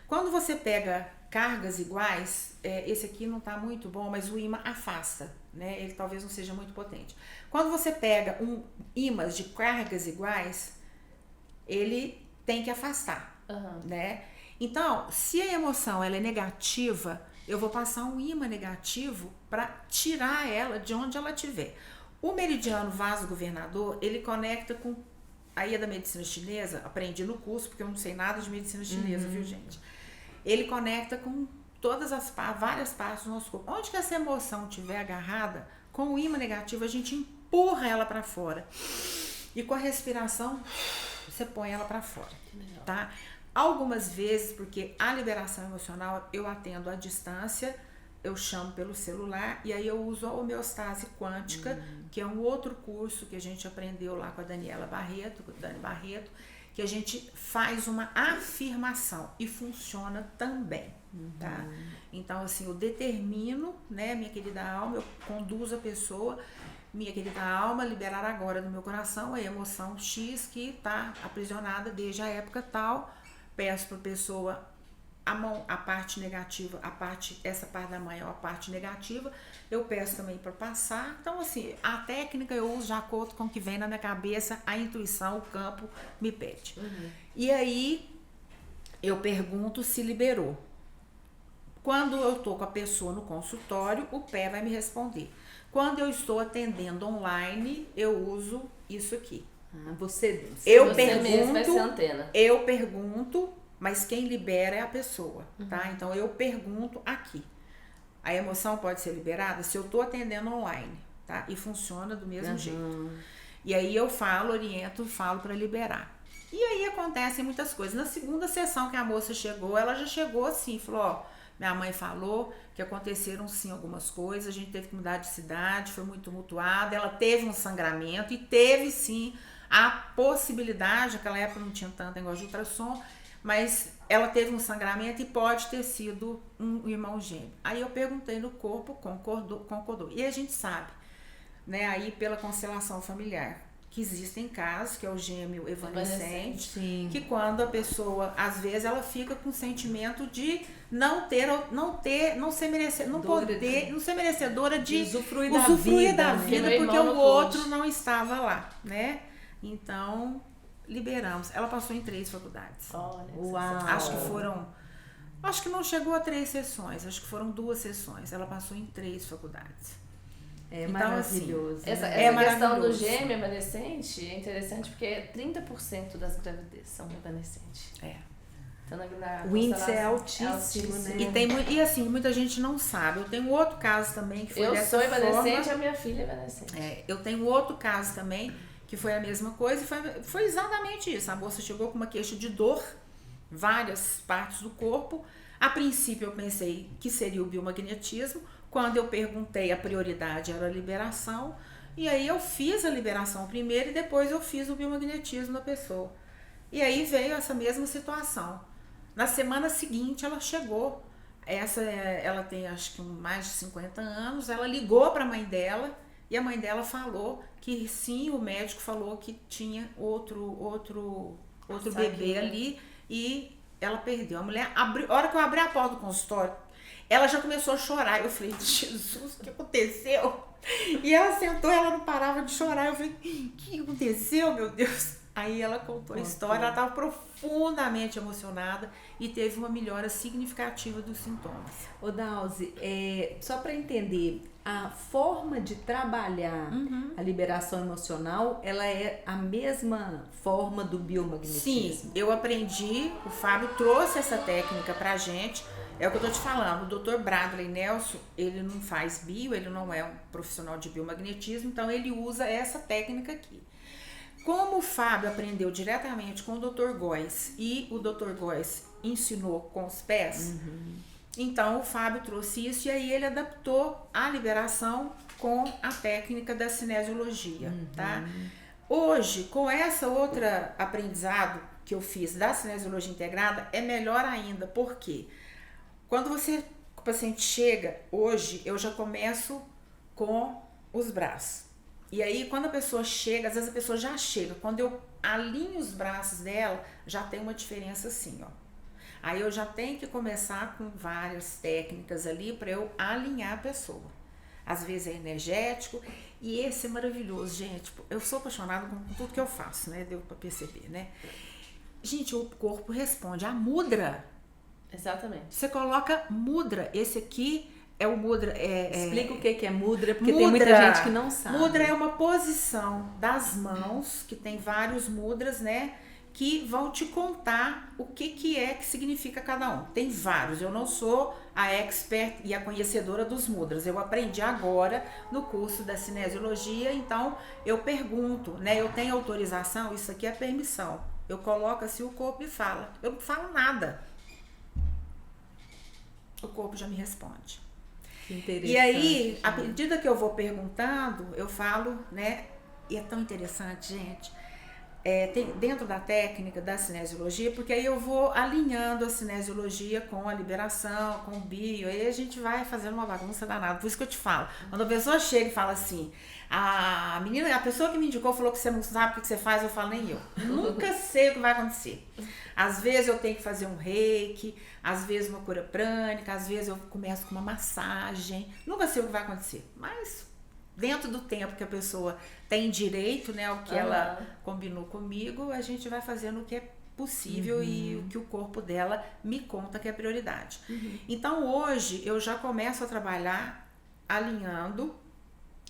Quando você pega cargas iguais, esse aqui não está muito bom, mas o imã afasta, né? Ele talvez não seja muito potente. Quando você pega imãs de cargas iguais, ele tem que afastar, né? Então, se a emoção ela é negativa, eu vou passar um imã negativo para tirar ela de onde ela estiver. O meridiano vasogovernador, ele conecta com... Aí é da medicina chinesa, aprendi no curso, porque eu não sei nada de medicina chinesa, viu, gente? Ele conecta com todas várias partes do nosso corpo. Onde que essa emoção estiver agarrada, com o imã negativo, a gente empurra ela para fora. E com a respiração, você põe ela para fora, tá? Algumas vezes, porque a liberação emocional, eu atendo à distância, eu chamo pelo celular e aí eu uso a homeostase quântica, que é um outro curso que a gente aprendeu lá com a Daniela Barreto, com o Dani Barreto, que a gente faz uma afirmação e funciona também, tá? Então, assim, eu determino, né, minha querida alma, eu conduzo a pessoa, minha querida alma, liberar agora do meu coração a emoção X que está aprisionada desde a época tal, peço para a pessoa a parte negativa, essa parte da mãe é a parte negativa, eu peço também para passar. Então, assim, a técnica eu uso de acordo com o que vem na minha cabeça, a intuição, o campo me pede. E aí, eu pergunto se liberou. Quando eu estou com a pessoa no consultório, o pé vai me responder. Quando eu estou atendendo online, eu uso isso aqui. Você mesmo vai ser a antena. Eu pergunto, mas quem libera é a pessoa, tá? Então, eu pergunto aqui. A emoção pode ser liberada se eu tô atendendo online, tá? E funciona do mesmo jeito. E aí eu oriento, falo para liberar. E aí acontecem muitas coisas. Na segunda sessão que a moça chegou, ela já chegou assim, falou, ó, minha mãe falou que aconteceram sim algumas coisas, a gente teve que mudar de cidade, foi muito tumultuada, ela teve um sangramento e teve sim a possibilidade, naquela época não tinha tanto negócio de ultrassom, mas ela teve um sangramento e pode ter sido um irmão gêmeo. Aí eu perguntei no corpo, concordou. E a gente sabe, né, aí pela constelação familiar, que existem casos, que é o gêmeo evanescente, que quando a pessoa, às vezes, ela fica com o sentimento de não ser merecedora de usufruir da vida porque o outro não estava lá, né? Então, liberamos. Ela passou em 3 faculdades. Olha, uau. Acho que não chegou a 3 sessões, acho que foram 2 sessões. Ela passou em 3 faculdades. É então, maravilhoso. Assim, essa questão do gêmeo evanescente é interessante porque 30% das gravidezes são evanescentes. Então, o índice é altíssimo, né? E assim, muita gente não sabe. Eu tenho outro caso também que foi dessa forma. Eu sou evanescente, a minha filha é evanescente. Eu tenho outro caso também que foi a mesma coisa e foi exatamente isso. A moça chegou com uma queixa de dor, várias partes do corpo. A princípio eu pensei que seria o biomagnetismo. Quando eu perguntei, a prioridade era a liberação. E aí eu fiz a liberação primeiro e depois eu fiz o biomagnetismo da pessoa. E aí veio essa mesma situação. Na semana seguinte ela chegou. Ela tem acho que mais de 50 anos. Ela ligou para a mãe dela e a mãe dela falou que sim, o médico falou que tinha outro bebê ali e ela perdeu. A mulher abriu, a hora que eu abri a porta do consultório, ela já começou a chorar. Eu falei, Jesus, o que aconteceu? E ela sentou, ela não parava de chorar. Eu falei, o que aconteceu, meu Deus? Aí ela contou a história, ela estava profundamente emocionada e teve uma melhora significativa dos sintomas. Ô Dalzi, só para entender, a forma de trabalhar a liberação emocional, ela é a mesma forma do biomagnetismo? Sim, eu aprendi, o Fábio trouxe essa técnica pra gente. É o que eu tô te falando, o Dr. Bradley Nelson, ele não faz ele não é um profissional de biomagnetismo, então ele usa essa técnica aqui. Como o Fábio aprendeu diretamente com o Dr. Góes e o Dr. Góes ensinou com os pés, então o Fábio trouxe isso e aí ele adaptou a liberação com a técnica da cinesiologia, tá? Hoje, com essa outra aprendizado que eu fiz da cinesiologia integrada, é melhor ainda, porque quando o paciente chega, hoje eu já começo com os braços. E aí, quando a pessoa chega, às vezes a pessoa já chega. Quando eu alinho os braços dela, já tem uma diferença assim, ó. Aí eu já tenho que começar com várias técnicas ali para eu alinhar a pessoa. Às vezes é energético. E esse é maravilhoso, gente. Eu sou apaixonada com tudo que eu faço, né? Deu para perceber, né? Gente, o corpo responde. A mudra. Exatamente. Você coloca mudra. Esse aqui é o mudra. Explica o que é mudra, porque tem muita gente que não sabe. Mudra é uma posição das mãos, que tem vários mudras, né? Que vão te contar o que é que significa cada um. Tem vários. Eu não sou a expert e a conhecedora dos mudras. Eu aprendi agora no curso da cinesiologia, então eu pergunto, né? Eu tenho autorização? Isso aqui é permissão. Eu coloco assim o corpo e fala. Eu não falo nada. O corpo já me responde. E aí, à medida que eu vou perguntando, eu falo, né? E é tão interessante, gente. Tem dentro da técnica da cinesiologia, porque aí eu vou alinhando a cinesiologia com a liberação, com o bio, aí a gente vai fazendo uma bagunça danada. Por isso que eu te falo, quando a pessoa chega e fala assim, a pessoa que me indicou falou que você não sabe o que você faz, eu falo, nem eu. Nunca sei o que vai acontecer. Às vezes eu tenho que fazer um reiki, às vezes uma cura prânica, às vezes eu começo com uma massagem, nunca sei o que vai acontecer, mas dentro do tempo que a pessoa tem direito, né, o que ela combinou comigo, a gente vai fazendo o que é possível e o que o corpo dela me conta que é prioridade. Então hoje eu já começo a trabalhar alinhando,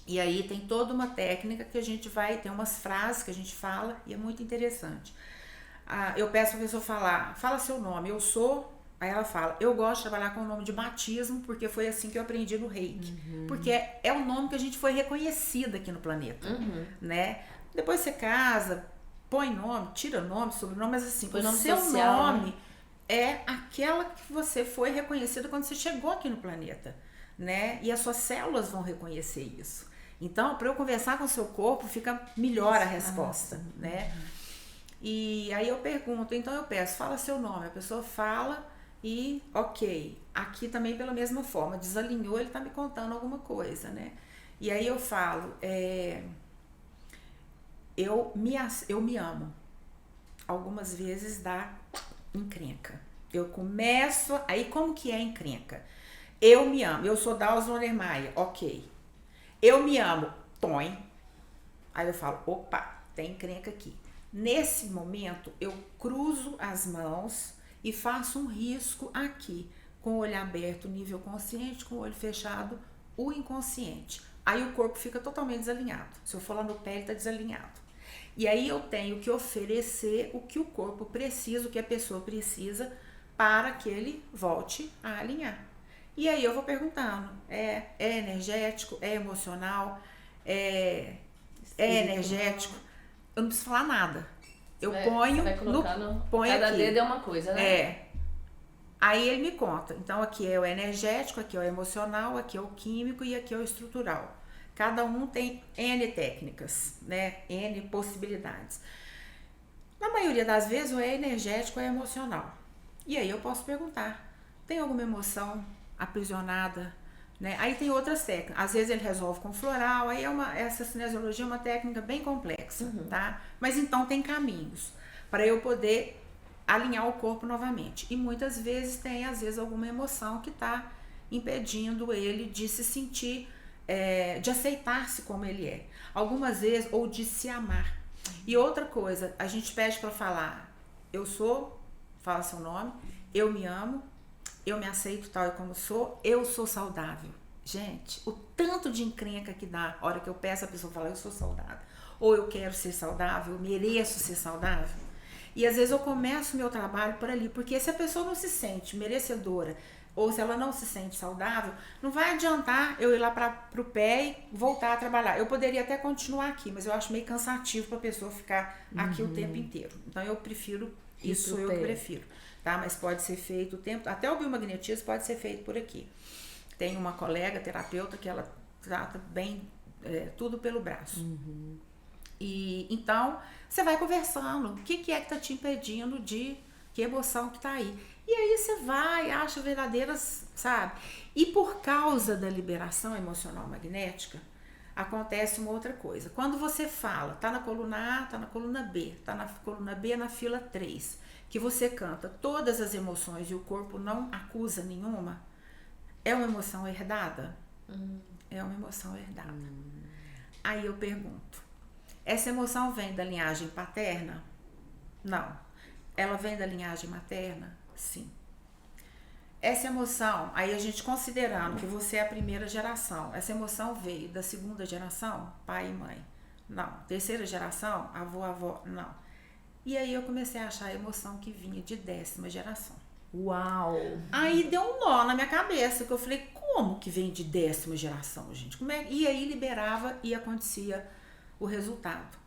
e aí tem toda uma técnica que a gente tem umas frases que a gente fala e é muito interessante. Eu peço para a pessoa fala seu nome, eu sou. Aí ela fala, eu gosto de trabalhar com o nome de batismo, porque foi assim que eu aprendi no Reiki. Porque é o nome que a gente foi reconhecida aqui no planeta, né? Depois você casa, põe nome, tira nome, sobrenome, mas assim, o seu social, nome, né? É aquela que você foi reconhecida quando você chegou aqui no planeta, né? E as suas células vão reconhecer isso. Então, para eu conversar com o seu corpo, fica melhor a resposta, né? E aí eu pergunto, então eu peço, fala seu nome, a pessoa fala. E, ok, aqui também pela mesma forma, desalinhou, ele tá me contando alguma coisa, né? E aí eu falo, eu me amo. Algumas vezes dá encrenca. Eu começo, aí como que é encrenca? Eu me amo, eu sou Dalzi Onermaia, ok. Eu me amo, Tom. Aí eu falo, opa, tem encrenca aqui. Nesse momento, eu cruzo as mãos e faço um risco aqui, com o olho aberto, nível consciente, com o olho fechado, o inconsciente. Aí o corpo fica totalmente desalinhado. Se eu for lá no pé, ele está desalinhado. E aí eu tenho que oferecer o que o corpo precisa, o que a pessoa precisa, para que ele volte a alinhar. E aí eu vou perguntando, é energético, é emocional, é energético? Eu não preciso falar nada. Eu ponho cada aqui. dedo é uma coisa, né? Aí ele me conta. Então aqui é o energético, aqui é o emocional, aqui é o químico e aqui é o estrutural. Cada um tem N técnicas, né? N possibilidades. Na maioria das vezes, ou é energético ou é emocional. E aí eu posso perguntar, tem alguma emoção aprisionada? Né? Aí tem outras técnicas. Às vezes ele resolve com floral, aí essa cinesiologia é uma técnica bem complexa, tá? Mas então tem caminhos para eu poder alinhar o corpo novamente. E muitas vezes tem, às vezes, alguma emoção que está impedindo ele de se sentir, de aceitar-se como ele é. Algumas vezes, ou de se amar. E outra coisa, a gente pede para falar, fala seu nome, eu me amo, eu me aceito tal e como sou, eu sou saudável. Gente, o tanto de encrenca que dá a hora que eu peço a pessoa falar eu sou saudável, ou eu quero ser saudável, eu mereço ser saudável. E às vezes eu começo o meu trabalho por ali, porque se a pessoa não se sente merecedora, ou se ela não se sente saudável, não vai adiantar eu ir lá pro pé e voltar a trabalhar. Eu poderia até continuar aqui, mas eu acho meio cansativo para a pessoa ficar aqui o tempo inteiro. Então eu prefiro, isso sou eu que prefiro. Tá? Mas pode ser feito o tempo, até o biomagnetismo pode ser feito por aqui. Tem uma colega terapeuta que ela trata bem tudo pelo braço. E então você vai conversando, o que é que tá te impedindo de, que emoção que tá aí. E aí você vai, acha verdadeiras, sabe? E por causa da liberação emocional magnética, acontece uma outra coisa. Quando você fala, tá na coluna A, tá na coluna B, tá na coluna B na fila 3, que você canta todas as emoções e o corpo não acusa nenhuma, é uma emoção herdada? É uma emoção herdada. Aí eu pergunto, essa emoção vem da linhagem paterna? Não. Ela vem da linhagem materna? Sim. Essa emoção, aí a gente considerando que você é a primeira geração, essa emoção veio da segunda geração, pai e mãe? Não. Terceira geração, avô, avó? Não. E aí eu comecei a achar a emoção que vinha de 10ª geração. Uau! Aí deu um nó na minha cabeça, que eu falei, como que vem de 10ª geração, gente? Como é? E aí liberava e acontecia o resultado.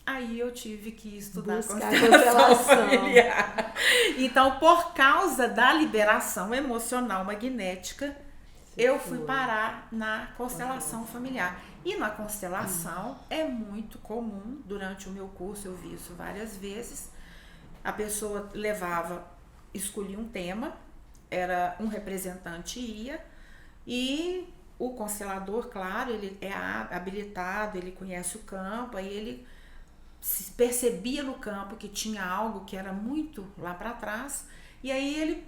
Aí eu tive que estudar constelação familiar. Então, por causa da liberação emocional magnética, eu fui parar na constelação familiar. E na constelação é muito comum, durante o meu curso eu vi isso várias vezes, a pessoa escolhia um tema, era um representante ia, e o constelador, claro, ele é habilitado, ele conhece o campo, aí ele se percebia no campo que tinha algo que era muito lá para trás, e aí ele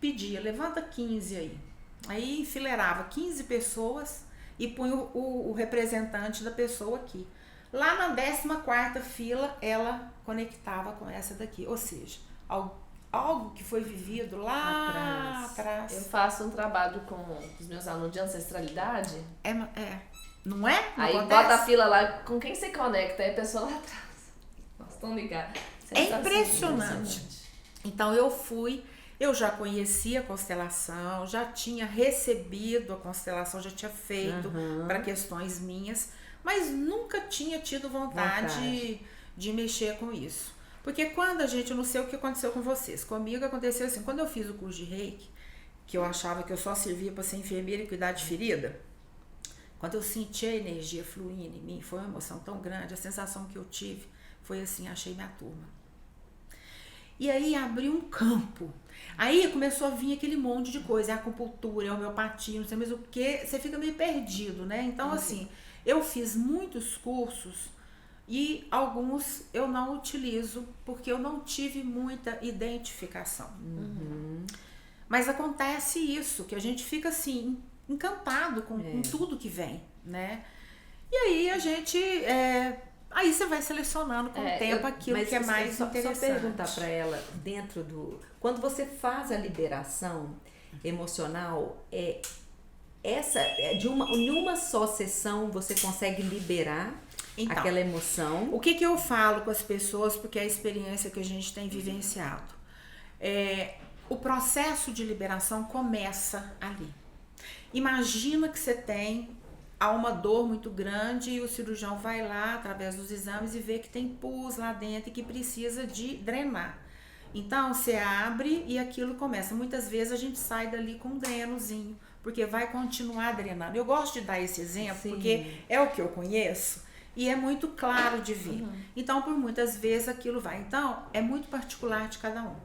pedia, levanta 15 aí. Aí enfileirava 15 pessoas e punha o representante da pessoa aqui. Lá na 14ª fila, ela conectava com essa daqui, ou seja, algo que foi vivido lá atrás. Eu faço um trabalho com os meus alunos de ancestralidade. Não é? Não aí acontece? bota a fila lá, com quem você conecta? Aí a pessoa lá atrás. Nossa, estão ligados. É impressionante. Então eu já conhecia a constelação, já tinha recebido a constelação, já tinha feito para questões minhas, mas nunca tinha tido vontade de mexer com isso. Porque quando eu não sei o que aconteceu com vocês, comigo aconteceu assim, quando eu fiz o curso de Reiki, que eu achava que eu só servia para ser enfermeira e cuidar de ferida, quando eu senti a energia fluindo em mim, foi uma emoção tão grande, a sensação que eu tive foi assim, achei minha turma. E aí abriu um campo. Aí começou a vir aquele monte de coisa, acupuntura, homeopatia, não sei mais o que, você fica meio perdido, né? Então assim, eu fiz muitos cursos e alguns eu não utilizo porque eu não tive muita identificação. Mas acontece isso, que a gente fica assim, encantado com tudo que vem, né? E aí a gente... Aí você vai selecionando com o tempo aquilo que é mais interessante. Só perguntar para ela, dentro do... Quando você faz a liberação emocional, em uma só sessão você consegue liberar então, aquela emoção? O que eu falo com as pessoas, porque é a experiência que a gente tem vivenciado. O processo de liberação começa ali. Imagina que você há uma dor muito grande e o cirurgião vai lá através dos exames e vê que tem pus lá dentro e que precisa de drenar. Então você abre e aquilo começa. Muitas vezes a gente sai dali com um drenozinho, porque vai continuar drenando. Eu gosto de dar esse exemplo, Sim. porque é o que eu conheço e é muito claro de ver. Então, por muitas vezes aquilo vai. Então, é muito particular de cada um.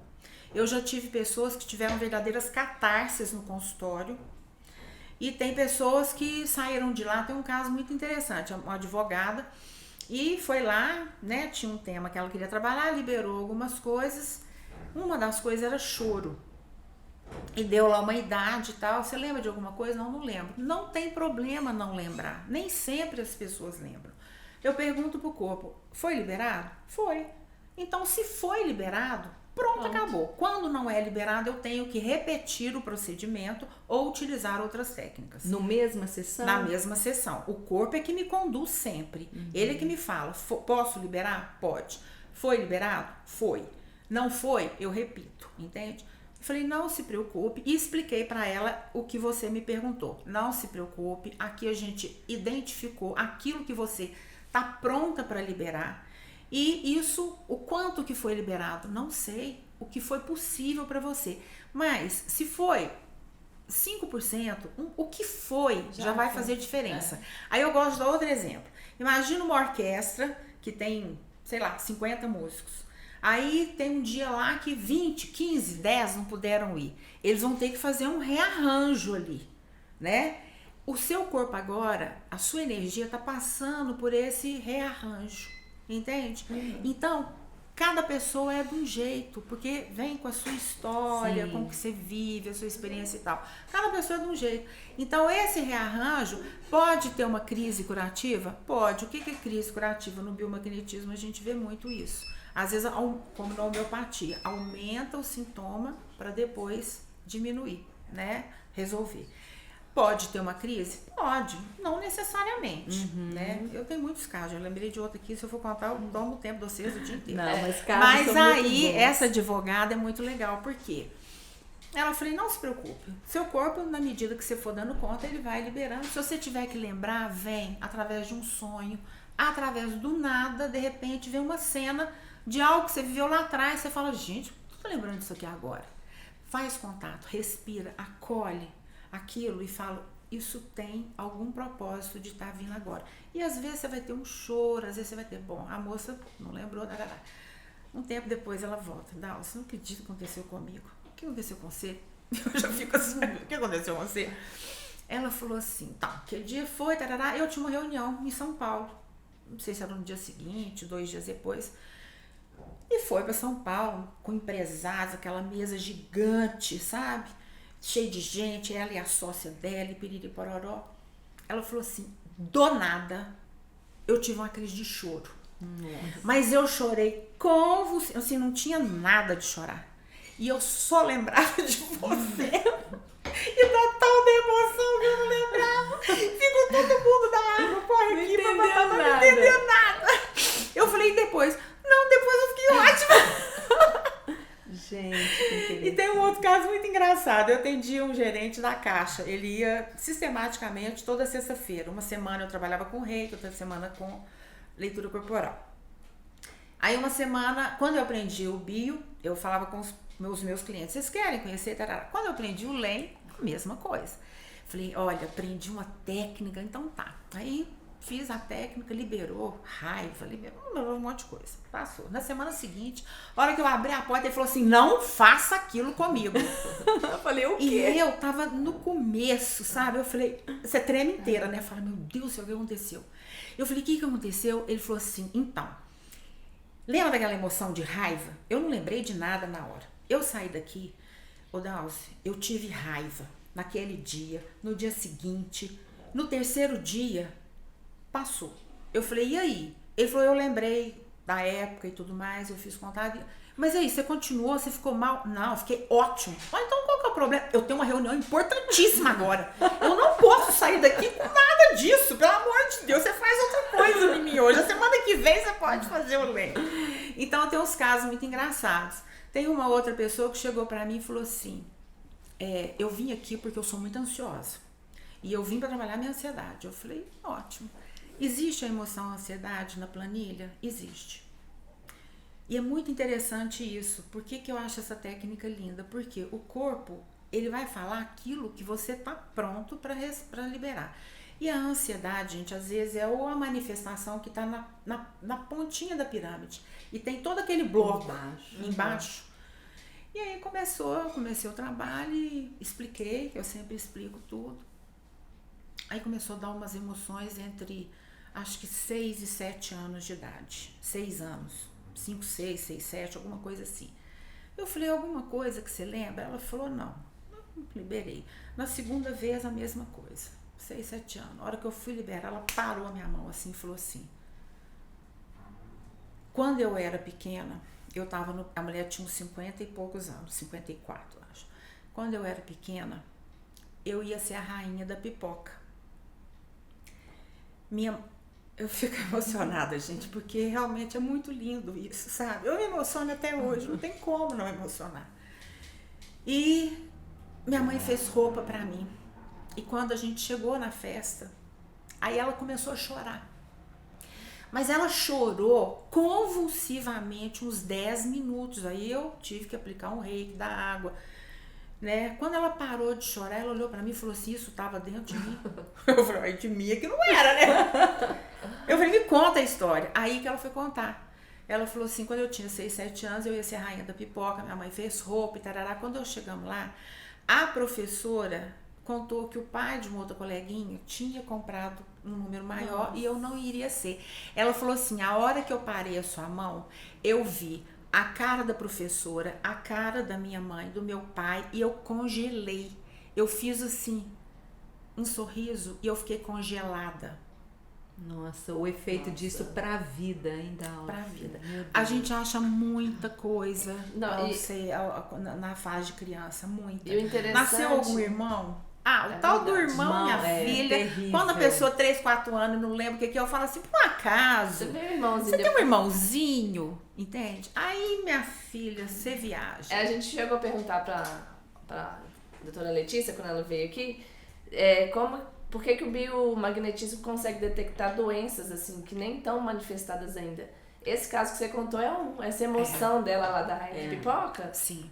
Eu já tive pessoas que tiveram verdadeiras catarses no consultório, e tem pessoas que saíram de lá. Tem um caso muito interessante, uma advogada, e foi lá, né, tinha um tema que ela queria trabalhar, liberou algumas coisas, uma das coisas era choro, e deu lá uma idade e tal. Você lembra de alguma coisa? Não lembro. Não tem problema não lembrar, nem sempre as pessoas lembram. Eu pergunto pro corpo, foi liberado? Foi. Então, se foi liberado, pronto, acabou. Quando não é liberado, eu tenho que repetir o procedimento ou utilizar outras técnicas. No mesma sessão? Na mesma sessão. O corpo é que me conduz sempre. Ele é que me fala, posso liberar? Pode. Foi liberado? Foi. Não foi? Eu repito, entende? Eu falei, não se preocupe, e expliquei para ela o que você me perguntou. Não se preocupe, aqui a gente identificou aquilo que você está pronta para liberar. E isso, o quanto que foi liberado, não sei, o que foi possível para você. Mas se foi 5%, o que foi já vai fazer diferença. Aí eu gosto de dar outro exemplo. Imagina uma orquestra que tem, sei lá, 50 músicos. Aí tem um dia lá que 20, 15, 10 não puderam ir. Eles vão ter que fazer um rearranjo ali, né? O seu corpo agora, a sua energia está passando por esse rearranjo. Entende? Então, cada pessoa é de um jeito, porque vem com a sua história, com o que você vive, a sua experiência e tal. Cada pessoa é de um jeito. Então, esse rearranjo pode ter uma crise curativa? Pode. O que é crise curativa? No biomagnetismo a gente vê muito isso. Às vezes, como na homeopatia, aumenta o sintoma para depois diminuir, né? Resolver. Pode ter uma crise? Pode, não necessariamente, né? Eu tenho muitos casos, eu lembrei de outro aqui, se eu for contar, eu tomo o tempo de vocês o dia inteiro. Não, mas aí, essa advogada é muito legal, porque ela falou, não se preocupe, seu corpo, na medida que você for dando conta, ele vai liberando. Se você tiver que lembrar, vem através de um sonho, através do nada, de repente vem uma cena de algo que você viveu lá atrás, você fala, gente, eu tô lembrando disso aqui agora. Faz contato, respira, acolhe aquilo e fala, isso tem algum propósito de estar vindo agora. E às vezes você vai ter um choro, às vezes você vai ter, bom, a moça não lembrou, um tempo depois ela volta, você não acredita o que aconteceu comigo? O que aconteceu com você? Eu já fico assim, o que aconteceu com você? Ela falou assim, tá, que dia foi, eu tinha uma reunião em São Paulo, não sei se era no dia seguinte, 2 dias depois, e foi para São Paulo, com empresários, aquela mesa gigante, sabe? Cheio de gente, ela e a sócia dela, e piriri pororó. Ela falou assim, do nada, eu tive uma crise de choro. Mas eu chorei convulsivamente, assim, não tinha nada de chorar. E eu só lembrava de você. E dá tal de emoção que eu não lembrava. Ficou todo mundo da água, corre aqui, não entendeu nada. Eu falei, depois eu fiquei ótima. Gente, e tem um outro caso muito engraçado. Eu atendi um gerente da Caixa. Ele ia sistematicamente toda sexta-feira. Uma semana eu trabalhava com reiki, outra semana com leitura corporal. Aí uma semana, quando eu aprendi o bio, eu falava com os meus clientes, vocês querem conhecer? Tarará. Quando eu aprendi o LEM, a mesma coisa. Falei, olha, aprendi uma técnica, então tá. Aí fiz a técnica, liberou raiva, liberou um monte de coisa. Passou. Na semana seguinte, a hora que eu abri a porta, ele falou assim, não faça aquilo comigo. Eu falei, o quê? E eu tava no começo, sabe? Eu falei, você treme inteira, né? Eu falei, meu Deus do céu, o que aconteceu? Eu falei, o que aconteceu? Ele falou assim, então, lembra daquela emoção de raiva? Eu não lembrei de nada na hora. Eu saí daqui, Dalci, eu tive raiva naquele dia, no dia seguinte, no terceiro dia, passou. Eu falei, e aí? Ele falou, eu lembrei da época e tudo mais, eu fiz contato. Mas aí, você continuou, você ficou mal? Não, eu fiquei ótimo. Ah, então qual que é o problema? Eu tenho uma reunião importantíssima agora. Eu não posso sair daqui com nada disso. Pelo amor de Deus, você faz outra coisa em mim hoje. A semana que vem você pode fazer o LEM. Então, tem uns casos muito engraçados. Tem uma outra pessoa que chegou pra mim e falou assim, eu vim aqui porque eu sou muito ansiosa. E eu vim pra trabalhar minha ansiedade. Eu falei, ótimo. Existe a emoção a ansiedade na planilha? Existe. E é muito interessante isso. Por que eu acho essa técnica linda? Porque o corpo, ele vai falar aquilo que você tá pronto para liberar. E a ansiedade, gente, às vezes é ou a manifestação que tá na pontinha da pirâmide. E tem todo aquele bloco embaixo. E aí comecei o trabalho e expliquei, que eu sempre explico tudo. Aí começou a dar umas emoções entre, acho que 6 e 7 anos de idade. 6 anos. 5, 6, 6, 7, alguma coisa assim. Eu falei, alguma coisa que você lembra? Ela falou, não liberei. Na segunda vez, a mesma coisa. 6, 7 anos. Na hora que eu fui liberar, ela parou a minha mão assim e falou assim, quando eu era pequena, eu tava a mulher tinha uns 50 e poucos anos, 54, acho. Quando eu era pequena, eu ia ser a rainha da pipoca. Eu fico emocionada, gente, porque realmente é muito lindo isso, sabe? Eu me emociono até hoje, não tem como não emocionar. E minha mãe fez roupa pra mim. E quando a gente chegou na festa, aí ela começou a chorar. Mas ela chorou convulsivamente uns 10 minutos. Aí eu tive que aplicar um reiki da água, né? Quando ela parou de chorar, ela olhou pra mim e falou assim, isso tava dentro de mim. Eu falei, de mim é que não era, né? Eu falei, me conta a história. Aí que ela foi contar. Ela falou assim, quando eu tinha 6, 7 anos, eu ia ser a rainha da pipoca, minha mãe fez roupa e tarará. Quando eu chegamos lá, a professora contou que o pai de uma outra coleguinha tinha comprado um número maior. Nossa. E eu não iria ser. Ela falou assim, a hora que eu parei a sua mão, eu vi a cara da professora, a cara da minha mãe, do meu pai, e eu congelei. Eu fiz assim, um sorriso e eu fiquei congelada. Nossa, o efeito disso pra vida ainda. Pra vida. A gente acha muita coisa na fase de criança, muita. E o interessante... Nasceu algum irmão? O tal do irmão, minha filha, terrível. Quando a pessoa 3, 4 anos não lembra o que é, eu falo assim, por um acaso, você tem um irmãozinho, entende? Aí, minha filha, você viaja. A gente chegou a perguntar pra doutora Letícia, quando ela veio aqui, por que o biomagnetismo consegue detectar doenças assim, que nem estão manifestadas ainda. Esse caso que você contou essa emoção dela lá da rainha de pipoca. Sim.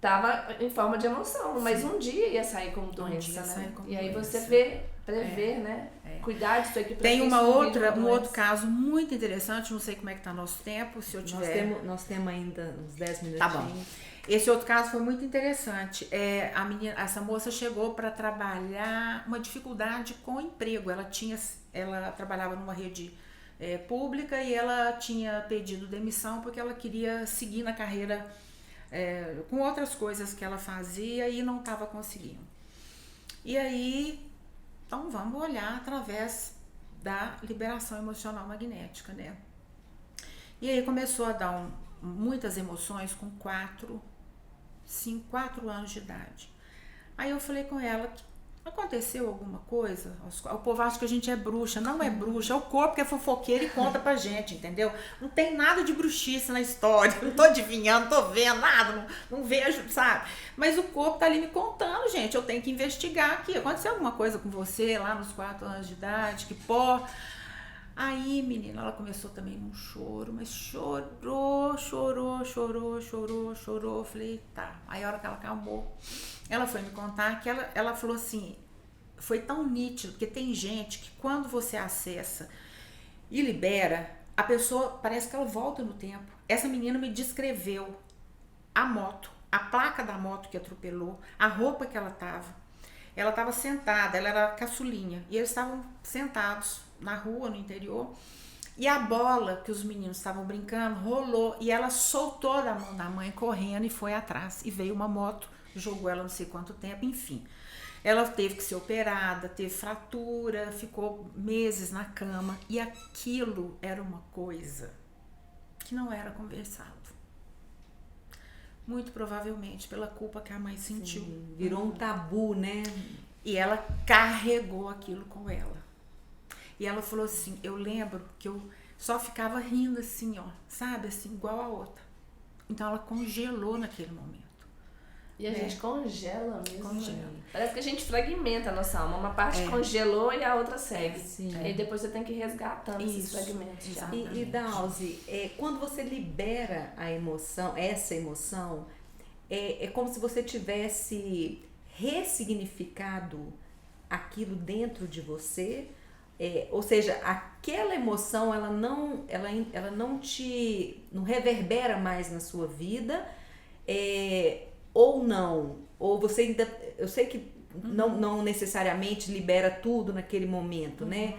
Tava em forma de emoção, mas um dia ia sair como doença, né? E aí você prever, né? Cuidar disso aqui pra tem um outro caso muito interessante, não sei como é que tá nosso tempo, se eu tiver... Nós temos ainda uns 10 minutinhos. Tá bom. Esse outro caso foi muito interessante. Essa moça chegou para trabalhar uma dificuldade com o emprego. Ela trabalhava numa rede pública e ela tinha pedido demissão porque ela queria seguir na carreira com outras coisas que ela fazia e não estava conseguindo. E aí, então vamos olhar através da liberação emocional magnética, né? E aí começou a dar muitas emoções com 4 anos de idade. Aí eu falei com ela, aconteceu alguma coisa? O povo acha que a gente é bruxa, não é bruxa, é o corpo que é fofoqueiro e conta pra gente, entendeu? Não tem nada de bruxice na história, não tô adivinhando, não tô vendo nada, não vejo, sabe? Mas o corpo tá ali me contando, gente, eu tenho que investigar aqui. Aconteceu alguma coisa com você lá nos 4 anos de idade, que pó... Aí, menina, ela começou também num choro, mas chorou. Eu falei, tá. Aí a hora que ela acalmou, ela foi me contar que ela falou assim, foi tão nítido, porque tem gente que quando você acessa e libera, a pessoa parece que ela volta no tempo. Essa menina me descreveu a moto, a placa da moto que atropelou, a roupa que ela estava sentada, ela era caçulinha, e eles estavam sentados na rua, no interior, e a bola que os meninos estavam brincando rolou, e ela soltou da mão da mãe, correndo, e foi atrás, e veio uma moto, jogou ela não sei quanto tempo, enfim. Ela teve que ser operada, teve fratura, ficou meses na cama, e aquilo era uma coisa que não era conversado. Muito provavelmente pela culpa que a mãe sentiu. Sim, virou um tabu, né? E ela carregou aquilo com ela. E ela falou assim, eu lembro que eu só ficava rindo assim, ó, sabe, assim, igual a outra. Então ela congelou naquele momento. E a gente congela mesmo. Congela. Parece que a gente fragmenta a nossa alma. Uma parte congelou e a outra segue. E depois você tem que ir resgatando esses fragmentos. E Dalzi, quando você libera a emoção, essa emoção, é como se você tivesse ressignificado aquilo dentro de você? Ou seja, aquela emoção ela não reverbera mais na sua vida, ou não? Ou você ainda, eu sei que não necessariamente libera tudo naquele momento, né?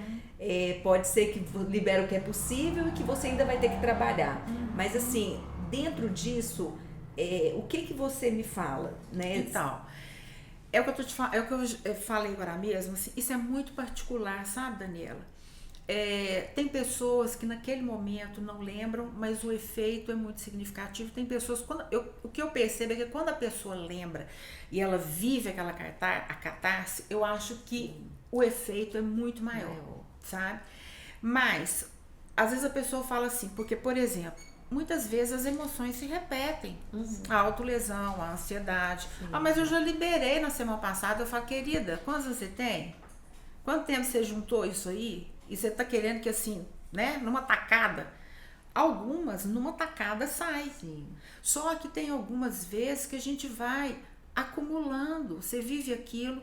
Pode ser que libera o que é possível e que você ainda vai ter que trabalhar. Mas assim, dentro disso, o que você me fala, né? Então, é o que eu falei agora mesmo, assim, isso é muito particular, sabe, Daniela? Tem pessoas que naquele momento não lembram, mas o efeito é muito significativo. Tem pessoas, o que eu percebo é que quando a pessoa lembra e ela vive a catarse, eu acho que o efeito é muito maior, sabe? Mas, às vezes a pessoa fala assim, porque, por exemplo, muitas vezes as emoções se repetem. A autolesão, a ansiedade. Mas eu já liberei na semana passada. Eu falo, querida, quantos você tem? Quanto tempo você juntou isso aí? E você tá querendo que assim, né, numa tacada? Algumas, numa tacada sai. Sim. Só que tem algumas vezes que a gente vai acumulando. Você vive aquilo.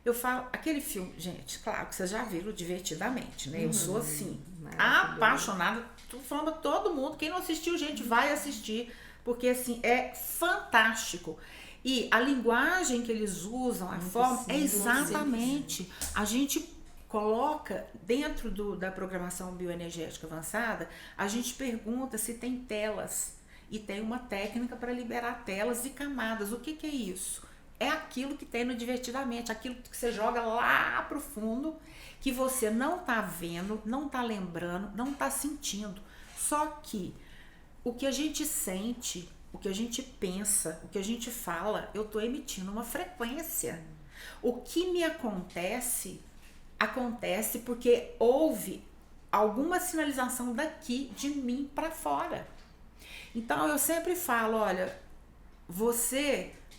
Eu falo, aquele filme, gente, claro que vocês já viram Divertidamente, né? Eu sou assim, apaixonada. Tô falando pra todo mundo. Quem não assistiu, gente, vai assistir. Porque assim, é fantástico. E a linguagem que eles usam, a forma, é exatamente. A gente coloca dentro da programação bioenergética avançada, a gente pergunta se tem telas. E tem uma técnica para liberar telas e camadas. O que é isso? É aquilo que tem no Divertidamente, aquilo que você joga lá pro fundo, que você não tá vendo, não tá lembrando, não tá sentindo. Só que o que a gente sente, o que a gente pensa, o que a gente fala, eu tô emitindo uma frequência. O que me acontece porque houve alguma sinalização daqui de mim para fora. Então eu sempre falo, olha,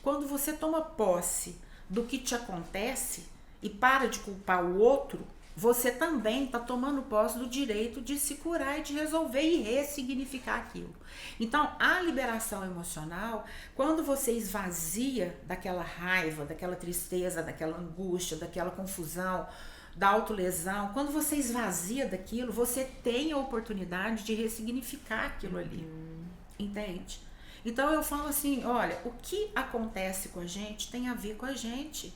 quando você toma posse do que te acontece e para de culpar o outro, você também está tomando posse do direito de se curar e de resolver e ressignificar aquilo. Então, a liberação emocional, quando você esvazia daquela raiva, daquela tristeza, daquela angústia, daquela confusão, da autolesão, quando você esvazia daquilo, você tem a oportunidade de ressignificar aquilo ali. Entende? Então eu falo assim, olha, o que acontece com a gente tem a ver com a gente.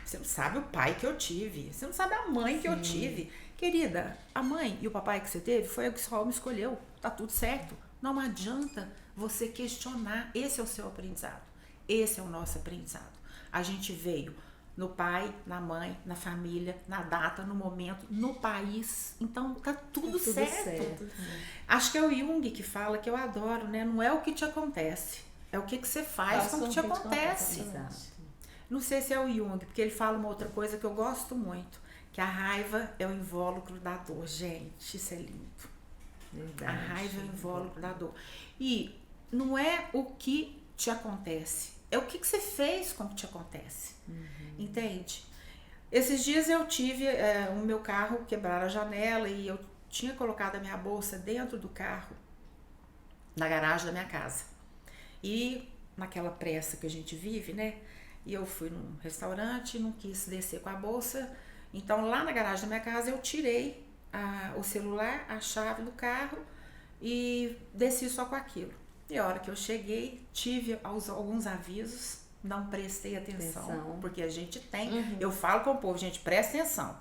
Você não sabe o pai que eu tive, você não sabe a mãe que eu tive. Querida, a mãe e o papai que você teve foi o que só me escolheu, tá tudo certo. Não adianta você questionar, esse é o seu aprendizado, esse é o nosso aprendizado. A gente veio no pai, na mãe, na família, na data, no momento, no país. Então tá tudo certo. Acho que é o Jung que fala, que eu adoro, né? Não é o que te acontece, é o que você faz com o que te acontece. Não sei se é o Jung, porque ele fala uma outra coisa que eu gosto muito, que a raiva é o invólucro da dor. Gente, isso é lindo. Verdade, a raiva é o invólucro da dor. E não é o que te acontece, é o que você fez com o que te acontece. Entende? Esses dias eu tive o meu carro quebrar a janela e eu tinha colocado a minha bolsa dentro do carro, na garagem da minha casa. E naquela pressa que a gente vive, né? E eu fui num restaurante, não quis descer com a bolsa. Então lá na garagem da minha casa eu tirei o celular, a chave do carro e desci só com aquilo. E a hora que eu cheguei, tive alguns avisos, não prestei atenção. Porque a gente tem, eu falo com o povo, gente, presta atenção.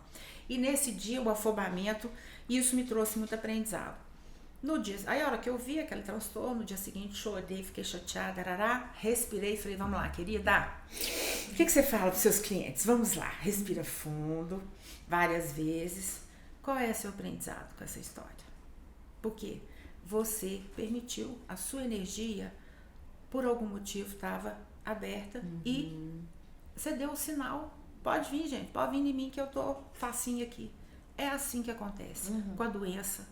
E nesse dia, o afobamento, isso me trouxe muito aprendizado. Aí a hora que eu vi aquele transtorno, no dia seguinte chorei, fiquei chateada, respirei e falei, vamos lá, querida, o que você fala para os seus clientes? Vamos lá, respira fundo, várias vezes. Qual é o seu aprendizado com essa história? Por quê? Você permitiu, a sua energia, por algum motivo, estava aberta e você deu o sinal. Pode vir, gente, pode vir em mim que eu tô facinho aqui. É assim que acontece. Com a doença,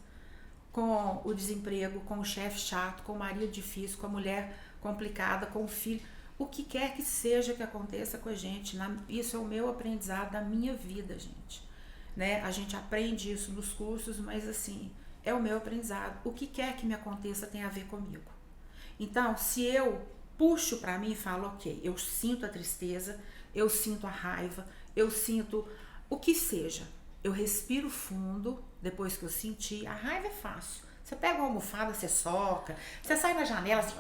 com o desemprego, com o chefe chato, com o marido difícil, com a mulher complicada, com o filho. O que quer que seja que aconteça com a gente, isso é o meu aprendizado da minha vida, gente. Né? A gente aprende isso nos cursos, mas assim, é o meu aprendizado. O que quer que me aconteça tem a ver comigo. Então, se eu puxo para mim e falo, ok, eu sinto a tristeza, eu sinto a raiva, eu sinto o que seja. Eu respiro fundo, depois que eu senti, a raiva é fácil. Você pega uma almofada, você soca, você sai na janela, assim,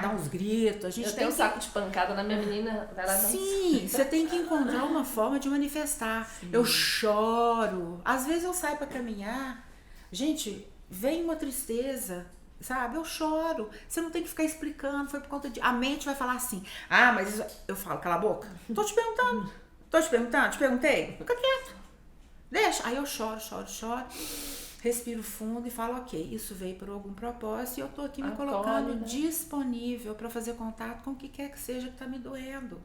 dá uns gritos. A gente eu tenho um saco de pancada na minha menina, vai lá dar Sim, você tem que encontrar uma forma de manifestar. Sim. Eu choro, às vezes eu saio para caminhar, gente, vem uma tristeza, sabe? Eu choro. Você não tem que ficar explicando, foi por conta de... A mente vai falar assim, mas isso... Eu falo, cala a boca. Tô te perguntando, te perguntei, fica quieto. Deixa. Aí eu choro. Respiro fundo e falo, ok, isso veio por algum propósito e eu tô aqui me colocando disponível para fazer contato com o que quer que seja que tá me doendo.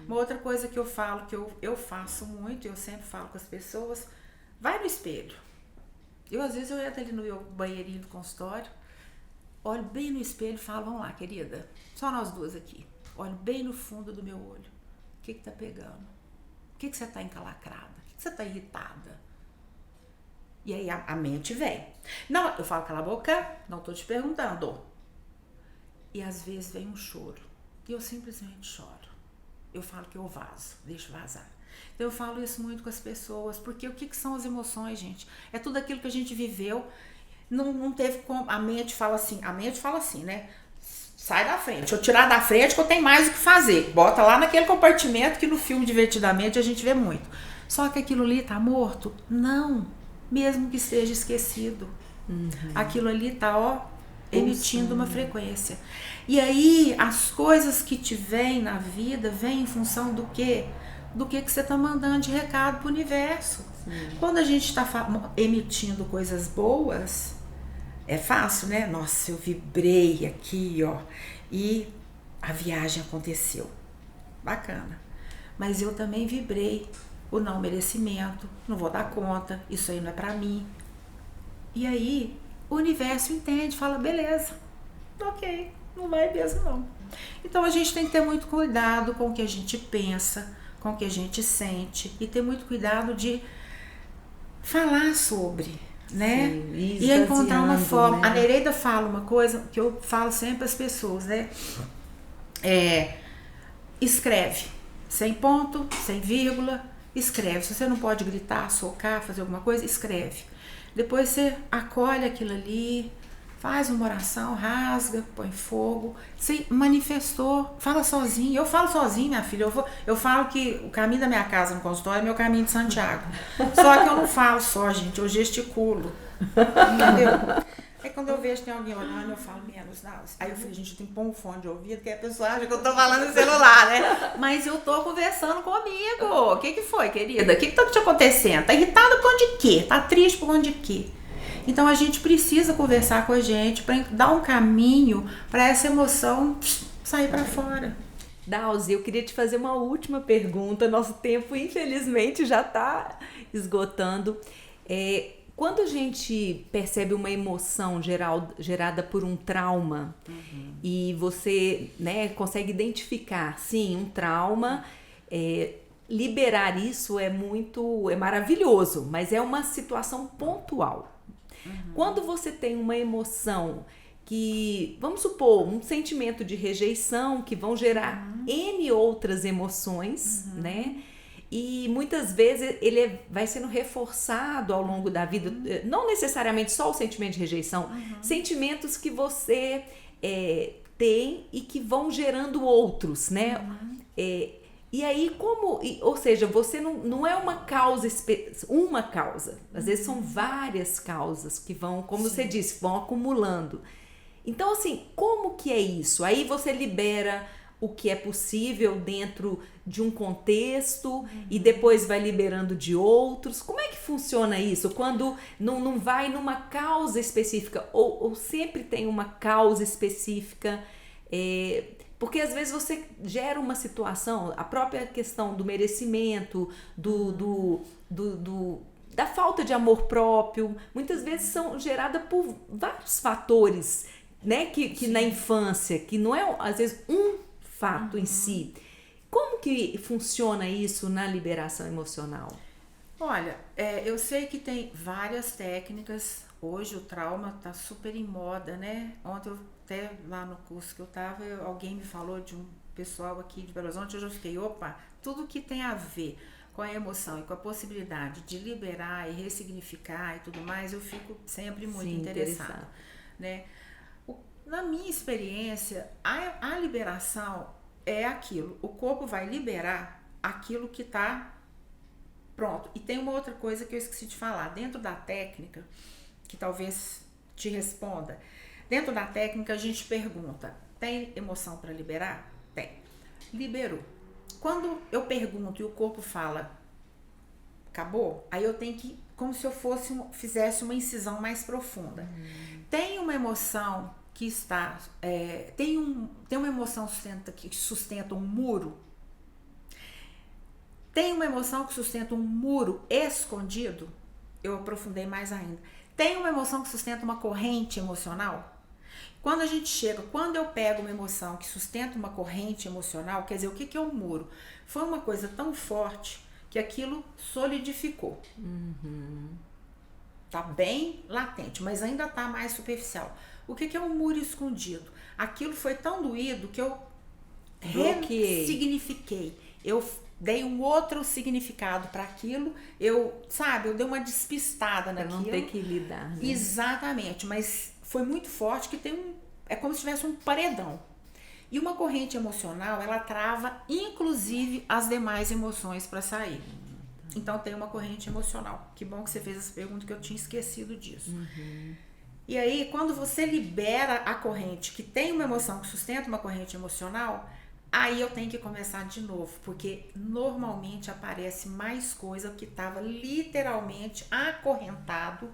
Uma outra coisa que eu falo, que eu faço muito, eu sempre falo com as pessoas, vai no espelho. Às vezes eu entro ali no meu banheirinho do consultório, olho bem no espelho e falo, vamos lá, querida, só nós duas aqui. Olho bem no fundo do meu olho. O que tá pegando? O que você tá encalacrada? O que você tá irritada? E aí a mente vem. Não, eu falo, cala a boca, não tô te perguntando. E às vezes vem um choro. E eu simplesmente choro. Eu falo que eu vazo, deixo vazar. Então eu falo isso muito com as pessoas, porque o que são as emoções, gente? É tudo aquilo que a gente viveu. Não teve como. A mente fala assim, né? Sai da frente. Deixa eu tirar da frente que eu tenho mais o que fazer. Bota lá naquele compartimento que no filme Divertidamente a gente vê muito. Só que aquilo ali tá morto? Não. Mesmo que esteja esquecido. Aquilo ali tá, emitindo uma frequência. E aí, as coisas que te vêm na vida, vêm em função do quê? Do que você tá mandando de recado pro universo. Quando a gente tá emitindo coisas boas, é fácil, né? Nossa, eu vibrei aqui, e a viagem aconteceu. Bacana. Mas eu também vibrei o não merecimento, não vou dar conta, isso aí não é pra mim. E aí, o universo entende, fala, beleza, ok, não vai mesmo não. Então a gente tem que ter muito cuidado com o que a gente pensa, com o que a gente sente, e ter muito cuidado de falar sobre, né? Sim, e encontrar uma forma. Né? A Nereida fala uma coisa que eu falo sempre às pessoas, né? Escreve, sem ponto, sem vírgula, escreve. Se você não pode gritar, socar, fazer alguma coisa, escreve. Depois você acolhe aquilo ali, faz uma oração, rasga, põe fogo. Você manifestou, fala sozinho. Eu falo sozinho, minha filha. Eu falo que o caminho da minha casa no consultório é meu caminho de Santiago. Só que eu não falo só, gente, eu gesticulo. Entendeu? Aí quando eu vejo que tem alguém olhando, eu falo menos. Não. Aí eu falei, gente, eu tenho que pôr um fone de ouvido, que a pessoa acha que eu tô falando no celular, né? Mas eu tô conversando comigo. O que foi, querida? O que tá te acontecendo? Tá irritada por onde de quê? Tá triste por onde de quê? Então a gente precisa conversar com a gente para dar um caminho para essa emoção sair para fora. Dalzi, eu queria te fazer uma última pergunta. Nosso tempo, infelizmente, já tá esgotando. Quando a gente percebe uma emoção gerada por um trauma, e você, né, consegue identificar, sim, um trauma, liberar isso é maravilhoso, mas é uma situação pontual. Quando você tem uma emoção que, vamos supor, um sentimento de rejeição, que vão gerar N outras emoções, né? E muitas vezes ele vai sendo reforçado ao longo da vida, não necessariamente só o sentimento de rejeição, sentimentos que você tem e que vão gerando outros, né? E aí ou seja, você não é uma causa, às vezes são várias causas que vão, como você disse, vão acumulando. Então assim, como que é isso? Aí você libera o que é possível dentro de um contexto e depois vai liberando de outros. Como é que funciona isso? Quando não vai numa causa específica ou sempre tem uma causa específica, porque às vezes você gera uma situação, a própria questão do merecimento, da falta de amor próprio, muitas vezes são geradas por vários fatores, né, que na infância, que não é às vezes um fato em si. Como que funciona isso na liberação emocional? Olha, eu sei que tem várias técnicas. hoje o trauma tá super em moda, né? Ontem eu até lá no curso que eu tava, alguém me falou de um pessoal aqui de Belo Horizonte, eu já fiquei, opa, tudo que tem a ver com a emoção e com a possibilidade de liberar e ressignificar e tudo mais, eu fico sempre muito interessada, né? Na minha experiência, a liberação é aquilo, o corpo vai liberar aquilo que tá pronto. E tem uma outra coisa que eu esqueci de falar, dentro da técnica, que talvez te responda, dentro da técnica a gente pergunta, tem emoção para liberar? Tem. Liberou. Quando eu pergunto e o corpo fala, acabou, aí eu tenho que, como se eu fizesse uma incisão mais profunda. Tem uma emoção que está, tem uma emoção que sustenta um muro, tem uma emoção que sustenta um muro escondido, eu aprofundei mais ainda. Tem uma emoção que sustenta uma corrente emocional. Quando eu pego uma emoção que sustenta uma corrente emocional, quer dizer, o que é um muro? Foi uma coisa tão forte que aquilo solidificou. Tá bem latente, mas ainda tá mais superficial. O que é um muro escondido? Aquilo foi tão doído que eu ressignifiquei. Eu dei um outro significado para aquilo. Eu dei uma despistada naquilo. Pra não ter que lidar, né? Exatamente, mas foi muito forte que é como se tivesse um paredão. E uma corrente emocional, ela trava inclusive as demais emoções para sair. Então tem uma corrente emocional. Que bom que você fez essa pergunta, que eu tinha esquecido disso. E aí, quando você libera a corrente, que tem uma emoção que sustenta uma corrente emocional, aí eu tenho que começar de novo, porque normalmente aparece mais coisa que estava literalmente acorrentado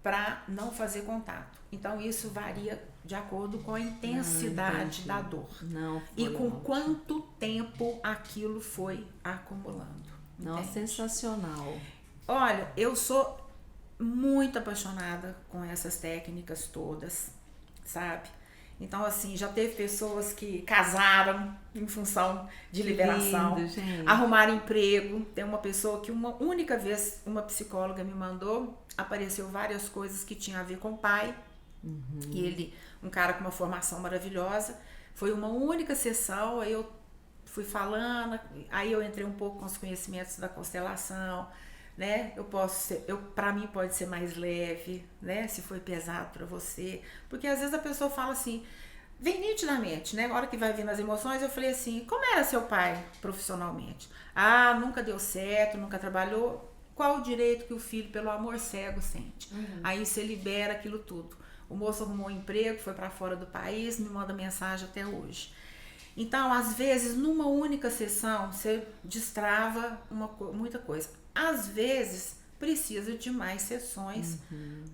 para não fazer contato. Então isso varia de acordo com a intensidade da dor. E com quanto tempo aquilo foi acumulando. Nossa, sensacional. Olha, eu sou muito apaixonada com essas técnicas todas, sabe? Então, assim, já teve pessoas que casaram em função de liberação, lindo, arrumaram emprego. Tem uma pessoa que uma única vez, uma psicóloga me mandou, apareceu várias coisas que tinham a ver com o pai. E ele, um cara com uma formação maravilhosa, foi uma única sessão, aí eu fui falando, aí eu entrei um pouco com os conhecimentos da constelação, né? Para mim pode ser mais leve, né? Se foi pesado para você, porque às vezes a pessoa fala assim, vem nitidamente, né? Na hora que vai vindo as emoções, eu falei assim, como era seu pai profissionalmente? Ah, nunca deu certo, nunca trabalhou. Qual o direito que o filho, pelo amor cego, sente? Aí você libera aquilo tudo. O moço arrumou um emprego, foi para fora do país, me manda mensagem até hoje. Então, às vezes, numa única sessão, você destrava muita coisa. Às vezes, precisa de mais sessões,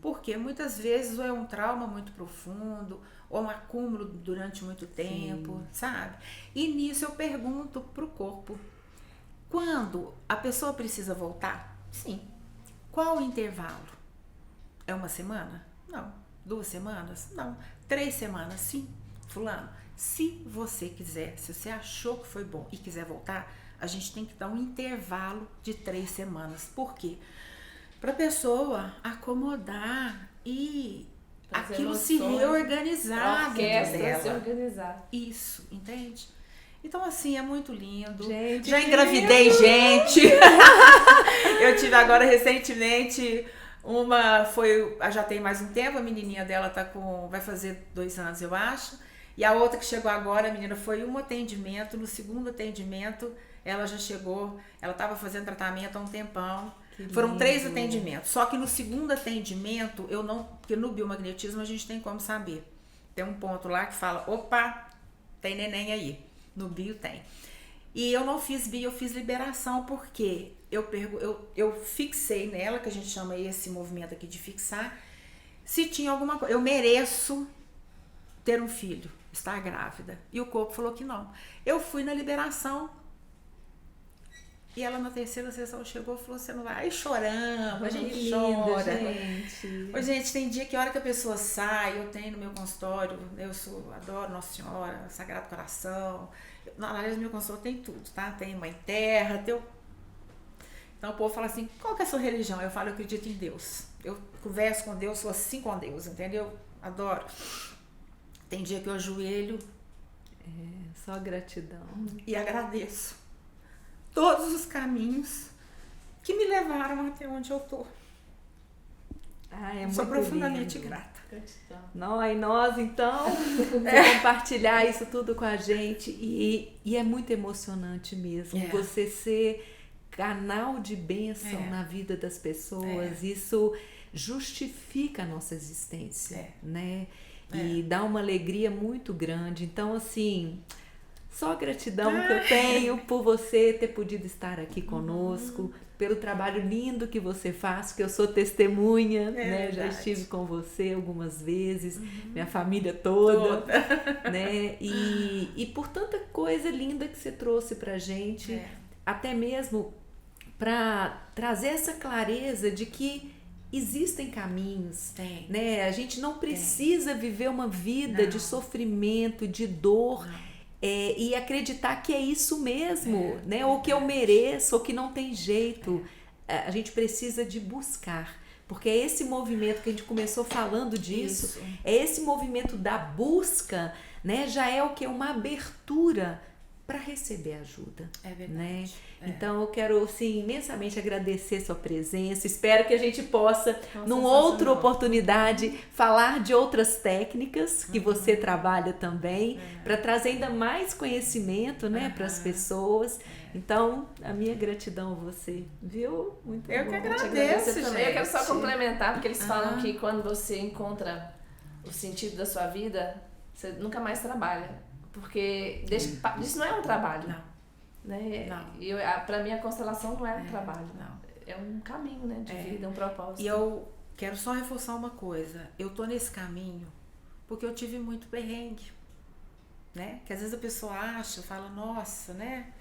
porque muitas vezes ou é um trauma muito profundo, ou um acúmulo durante muito tempo, sabe? E nisso eu pergunto pro corpo, quando a pessoa precisa voltar? Sim. Qual o intervalo? É uma semana? Não. 2 semanas? Não. 3 semanas? Sim. Fulano, se você quiser, se você achou que foi bom e quiser voltar, a gente tem que dar um intervalo de 3 semanas. Por quê? Para a pessoa acomodar e aquilo se reorganizar dentro dela. Se organizar. Isso, entende? Então, assim, é muito lindo. Gente, já engravidei, gente. Eu tive agora recentemente já tem mais um tempo, a menininha dela vai fazer 2 anos, eu acho. E a outra que chegou agora, a menina, foi um atendimento. No segundo atendimento, ela já chegou, ela estava fazendo tratamento há um tempão. Foram 3 atendimentos. Só que no segundo atendimento, porque no biomagnetismo a gente tem como saber. Tem um ponto lá que fala, opa, tem neném aí. No bio tem. E eu não fiz bio, eu fiz liberação, porque eu fixei nela, que a gente chama esse movimento aqui de fixar, se tinha alguma coisa. Eu mereço ter um filho, estar grávida. E o corpo falou que não. Eu fui na liberação. E ela na 3ª sessão chegou e falou, você não vai. Aí chorando, a gente chora. Gente, tem dia que a hora que a pessoa sai, eu tenho no meu consultório, adoro Nossa Senhora, Sagrado Coração. Aliás, meu consultório tem tudo, tá? Tem Mãe Terra, Então o povo fala assim, qual que é a sua religião? Eu falo, eu acredito em Deus. Eu converso com Deus, sou assim com Deus, entendeu? Adoro. Tem dia que eu ajoelho. Só gratidão. E agradeço todos os caminhos que me levaram até onde eu tô. Sou profundamente grata. Nós então, vamos compartilhar isso tudo com a gente. E é muito emocionante mesmo. Você ser canal de bênção na vida das pessoas. Isso justifica a nossa existência, né? E dá uma alegria muito grande. Então, assim, só a gratidão que eu tenho por você ter podido estar aqui conosco, pelo trabalho lindo que você faz, que eu sou testemunha, né? Já estive com você algumas vezes, minha família toda. Né? E por tanta coisa linda que você trouxe pra gente, até mesmo para trazer essa clareza de que existem caminhos, né? A gente não precisa viver uma vida de sofrimento, de dor, e acreditar que é isso mesmo, né? Ou que eu mereço, ou que não tem jeito. A gente precisa de buscar, porque é esse movimento que a gente começou falando disso, é esse movimento da busca, né? Já é o que? Uma abertura para receber ajuda. É verdade. Né? Então eu quero assim, imensamente agradecer sua presença. Espero que a gente possa, numa outra oportunidade, falar de outras técnicas que você trabalha também, para trazer ainda mais conhecimento, né, para as pessoas. Então, a minha gratidão a você, viu? Muito bom. Eu que agradeço, gente. Eu quero só complementar, porque eles falam que quando você encontra o sentido da sua vida, você nunca mais trabalha. Porque isso não é um trabalho. Não. Né? Para mim, a constelação não é um trabalho. Não. É um caminho, né, de vida, um propósito. E eu quero só reforçar uma coisa. Eu tô nesse caminho porque eu tive muito perrengue. Né? Que às vezes a pessoa acha, fala, nossa, né?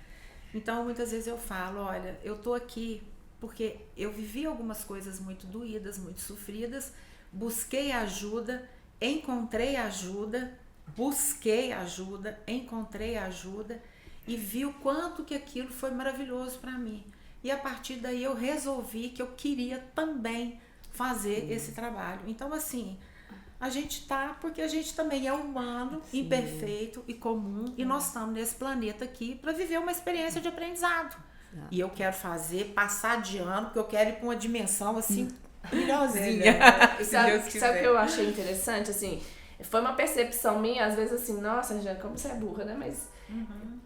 Então, muitas vezes eu falo, olha, eu tô aqui porque eu vivi algumas coisas muito doídas, muito sofridas, busquei ajuda, encontrei ajuda, busquei ajuda, encontrei ajuda e vi o quanto que aquilo foi maravilhoso para mim. E a partir daí eu resolvi que eu queria também fazer esse trabalho. Então, assim, a gente tá, porque a gente também é humano, imperfeito e comum, e nós estamos nesse planeta aqui para viver uma experiência de aprendizado. E eu quero passar de ano, porque eu quero ir para uma dimensão assim, brilhosinha. Sabe o que eu achei interessante? Assim, foi uma percepção minha, às vezes assim, nossa, Jane, como você é burra, né? Mas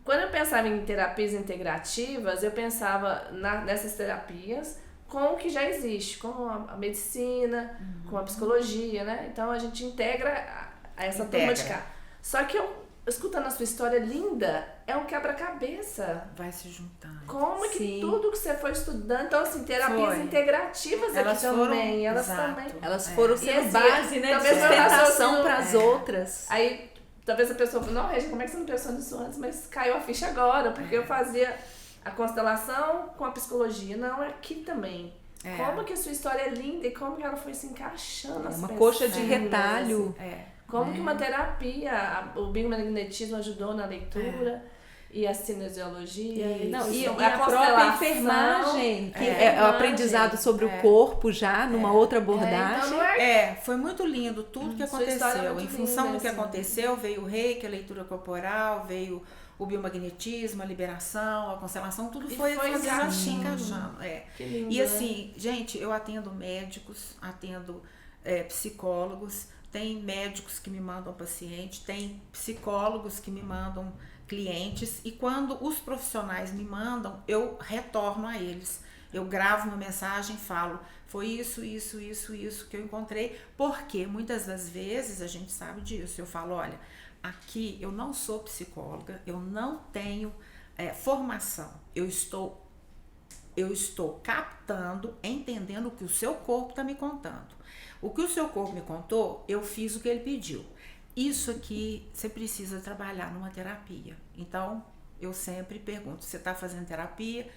quando eu pensava em terapias integrativas, eu pensava nessas terapias com o que já existe, com a medicina, com a psicologia, né? Então a gente integra essa turma de cá. Só que escutando a sua história linda, é um quebra-cabeça. Vai se juntando. Como que tudo que você foi estudando, então assim, terapias integrativas elas aqui também, elas foram sendo base, né, de sustentação para as outras. Aí talvez a pessoa fale, não, Regina, como é que você não pensou nisso antes? Mas caiu a ficha agora, porque eu fazia a constelação com a psicologia, não, aqui também. Como que a sua história é linda e como que ela foi se encaixando. Uma coxa de retalho. Como que uma terapia, o biomagnetismo ajudou na leitura e a cinesiologia. E a própria enfermagem, que é o aprendizado sobre o corpo já, numa outra abordagem. Então foi muito lindo tudo que aconteceu. Em função do que aconteceu, veio o reiki, a leitura corporal, veio o biomagnetismo, a liberação, a constelação, tudo foi assim, encaixando. E assim, gente, eu atendo médicos, atendo psicólogos, tem médicos que me mandam paciente, tem psicólogos que me mandam clientes, e quando os profissionais me mandam, eu retorno a eles. Eu gravo uma mensagem e falo, foi isso que eu encontrei, porque muitas das vezes a gente sabe disso. Eu falo, olha, aqui eu não sou psicóloga, eu não tenho formação, eu estou captando, entendendo o que o seu corpo está me contando. O que o seu corpo me contou, eu fiz o que ele pediu. Isso aqui você precisa trabalhar numa terapia. Então, eu sempre pergunto, você está fazendo terapia?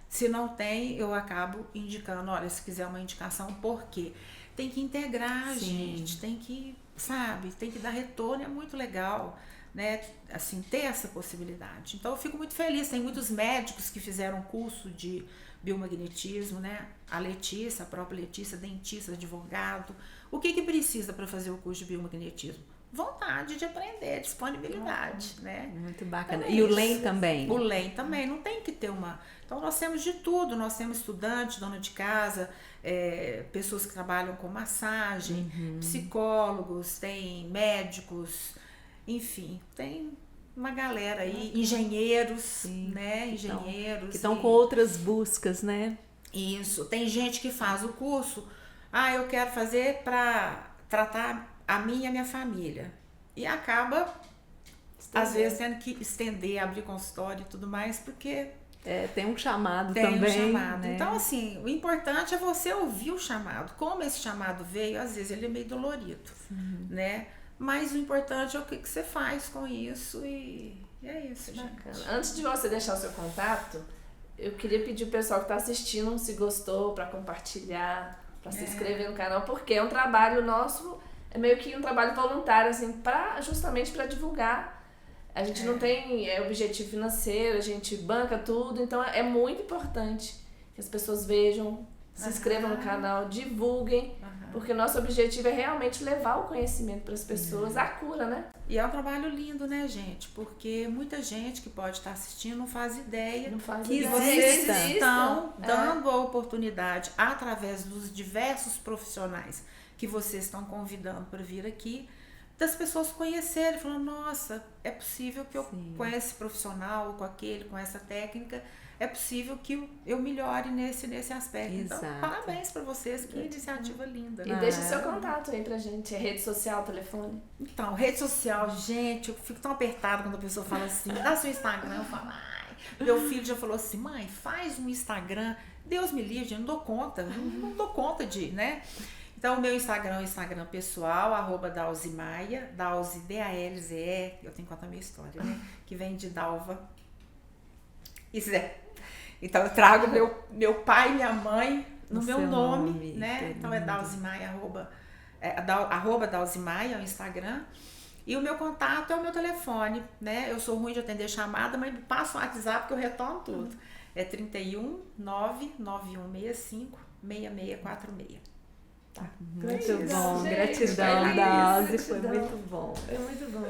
Se não tem, eu acabo indicando, olha, se quiser uma indicação, por quê? Tem que integrar, gente, tem que sabe? Tem que dar retorno, é muito legal, né? Assim, ter essa possibilidade. Então eu fico muito feliz, tem muitos médicos que fizeram curso de biomagnetismo, né? A Letícia, a própria Letícia, dentista, advogado. O que precisa para fazer o curso de biomagnetismo? Vontade de aprender, disponibilidade, né? Muito bacana. Então, e o LEM também? O LEM também, não tem que ter uma... Então nós temos de tudo, nós temos estudante, dona de casa, pessoas que trabalham com massagem, psicólogos, tem médicos, enfim, tem uma galera aí, engenheiros, né? Engenheiros. Que estão com outras buscas, né? Isso, tem gente que faz o curso, eu quero fazer para tratar a minha e a minha família. E acaba, às vezes, tendo que estender, abrir consultório e tudo mais, porque... tem um chamado tem também. Um chamado. Né? Então, assim, o importante é você ouvir o chamado. Como esse chamado veio, às vezes ele é meio dolorido, né? Mas o importante é o que você faz com isso e é isso, Bacana. gente. Antes de você deixar o seu contato, eu queria pedir o pessoal que está assistindo, se gostou, para compartilhar, para se inscrever no canal, porque é um trabalho nosso, é meio que um trabalho voluntário, assim, justamente para divulgar. A gente não tem objetivo financeiro, a gente banca tudo, então é muito importante que as pessoas vejam, se inscrevam no canal, divulguem, porque o nosso objetivo é realmente levar o conhecimento para as pessoas, a cura, né? E é um trabalho lindo, né, gente? Porque muita gente que pode estar assistindo não faz ideia que vocês estão dando a oportunidade, através dos diversos profissionais que vocês estão convidando para vir aqui, das pessoas conhecerem, falando, nossa, é possível que eu, com esse profissional, com aquele, com essa técnica, é possível que eu melhore nesse aspecto. Exato. Então, parabéns para vocês, que iniciativa linda. E deixa o seu contato aí pra gente, rede social, telefone. Então, rede social, gente, eu fico tão apertada quando a pessoa fala assim, dá seu Instagram, eu falo, meu filho já falou assim, mãe, faz um Instagram, Deus me livre, eu não dou conta, não dou conta de, né? Então, o meu Instagram é o Instagram pessoal, @Dalzimaia, Dalzi, D-A-L-Z-E, eu tenho que contar a minha história, né? Que vem de Dalva e Zé. Então, eu trago meu pai e minha mãe no meu nome, né? Então, é Dalzimaia, @ Dalzimaia, é o Instagram. E o meu contato é o meu telefone, né? Eu sou ruim de atender chamada, mas passa o WhatsApp que eu retorno tudo. É 31 99165 6646. Tá. Muito bom, Gente, gratidão, Dalzi, foi muito bom. Foi muito bom.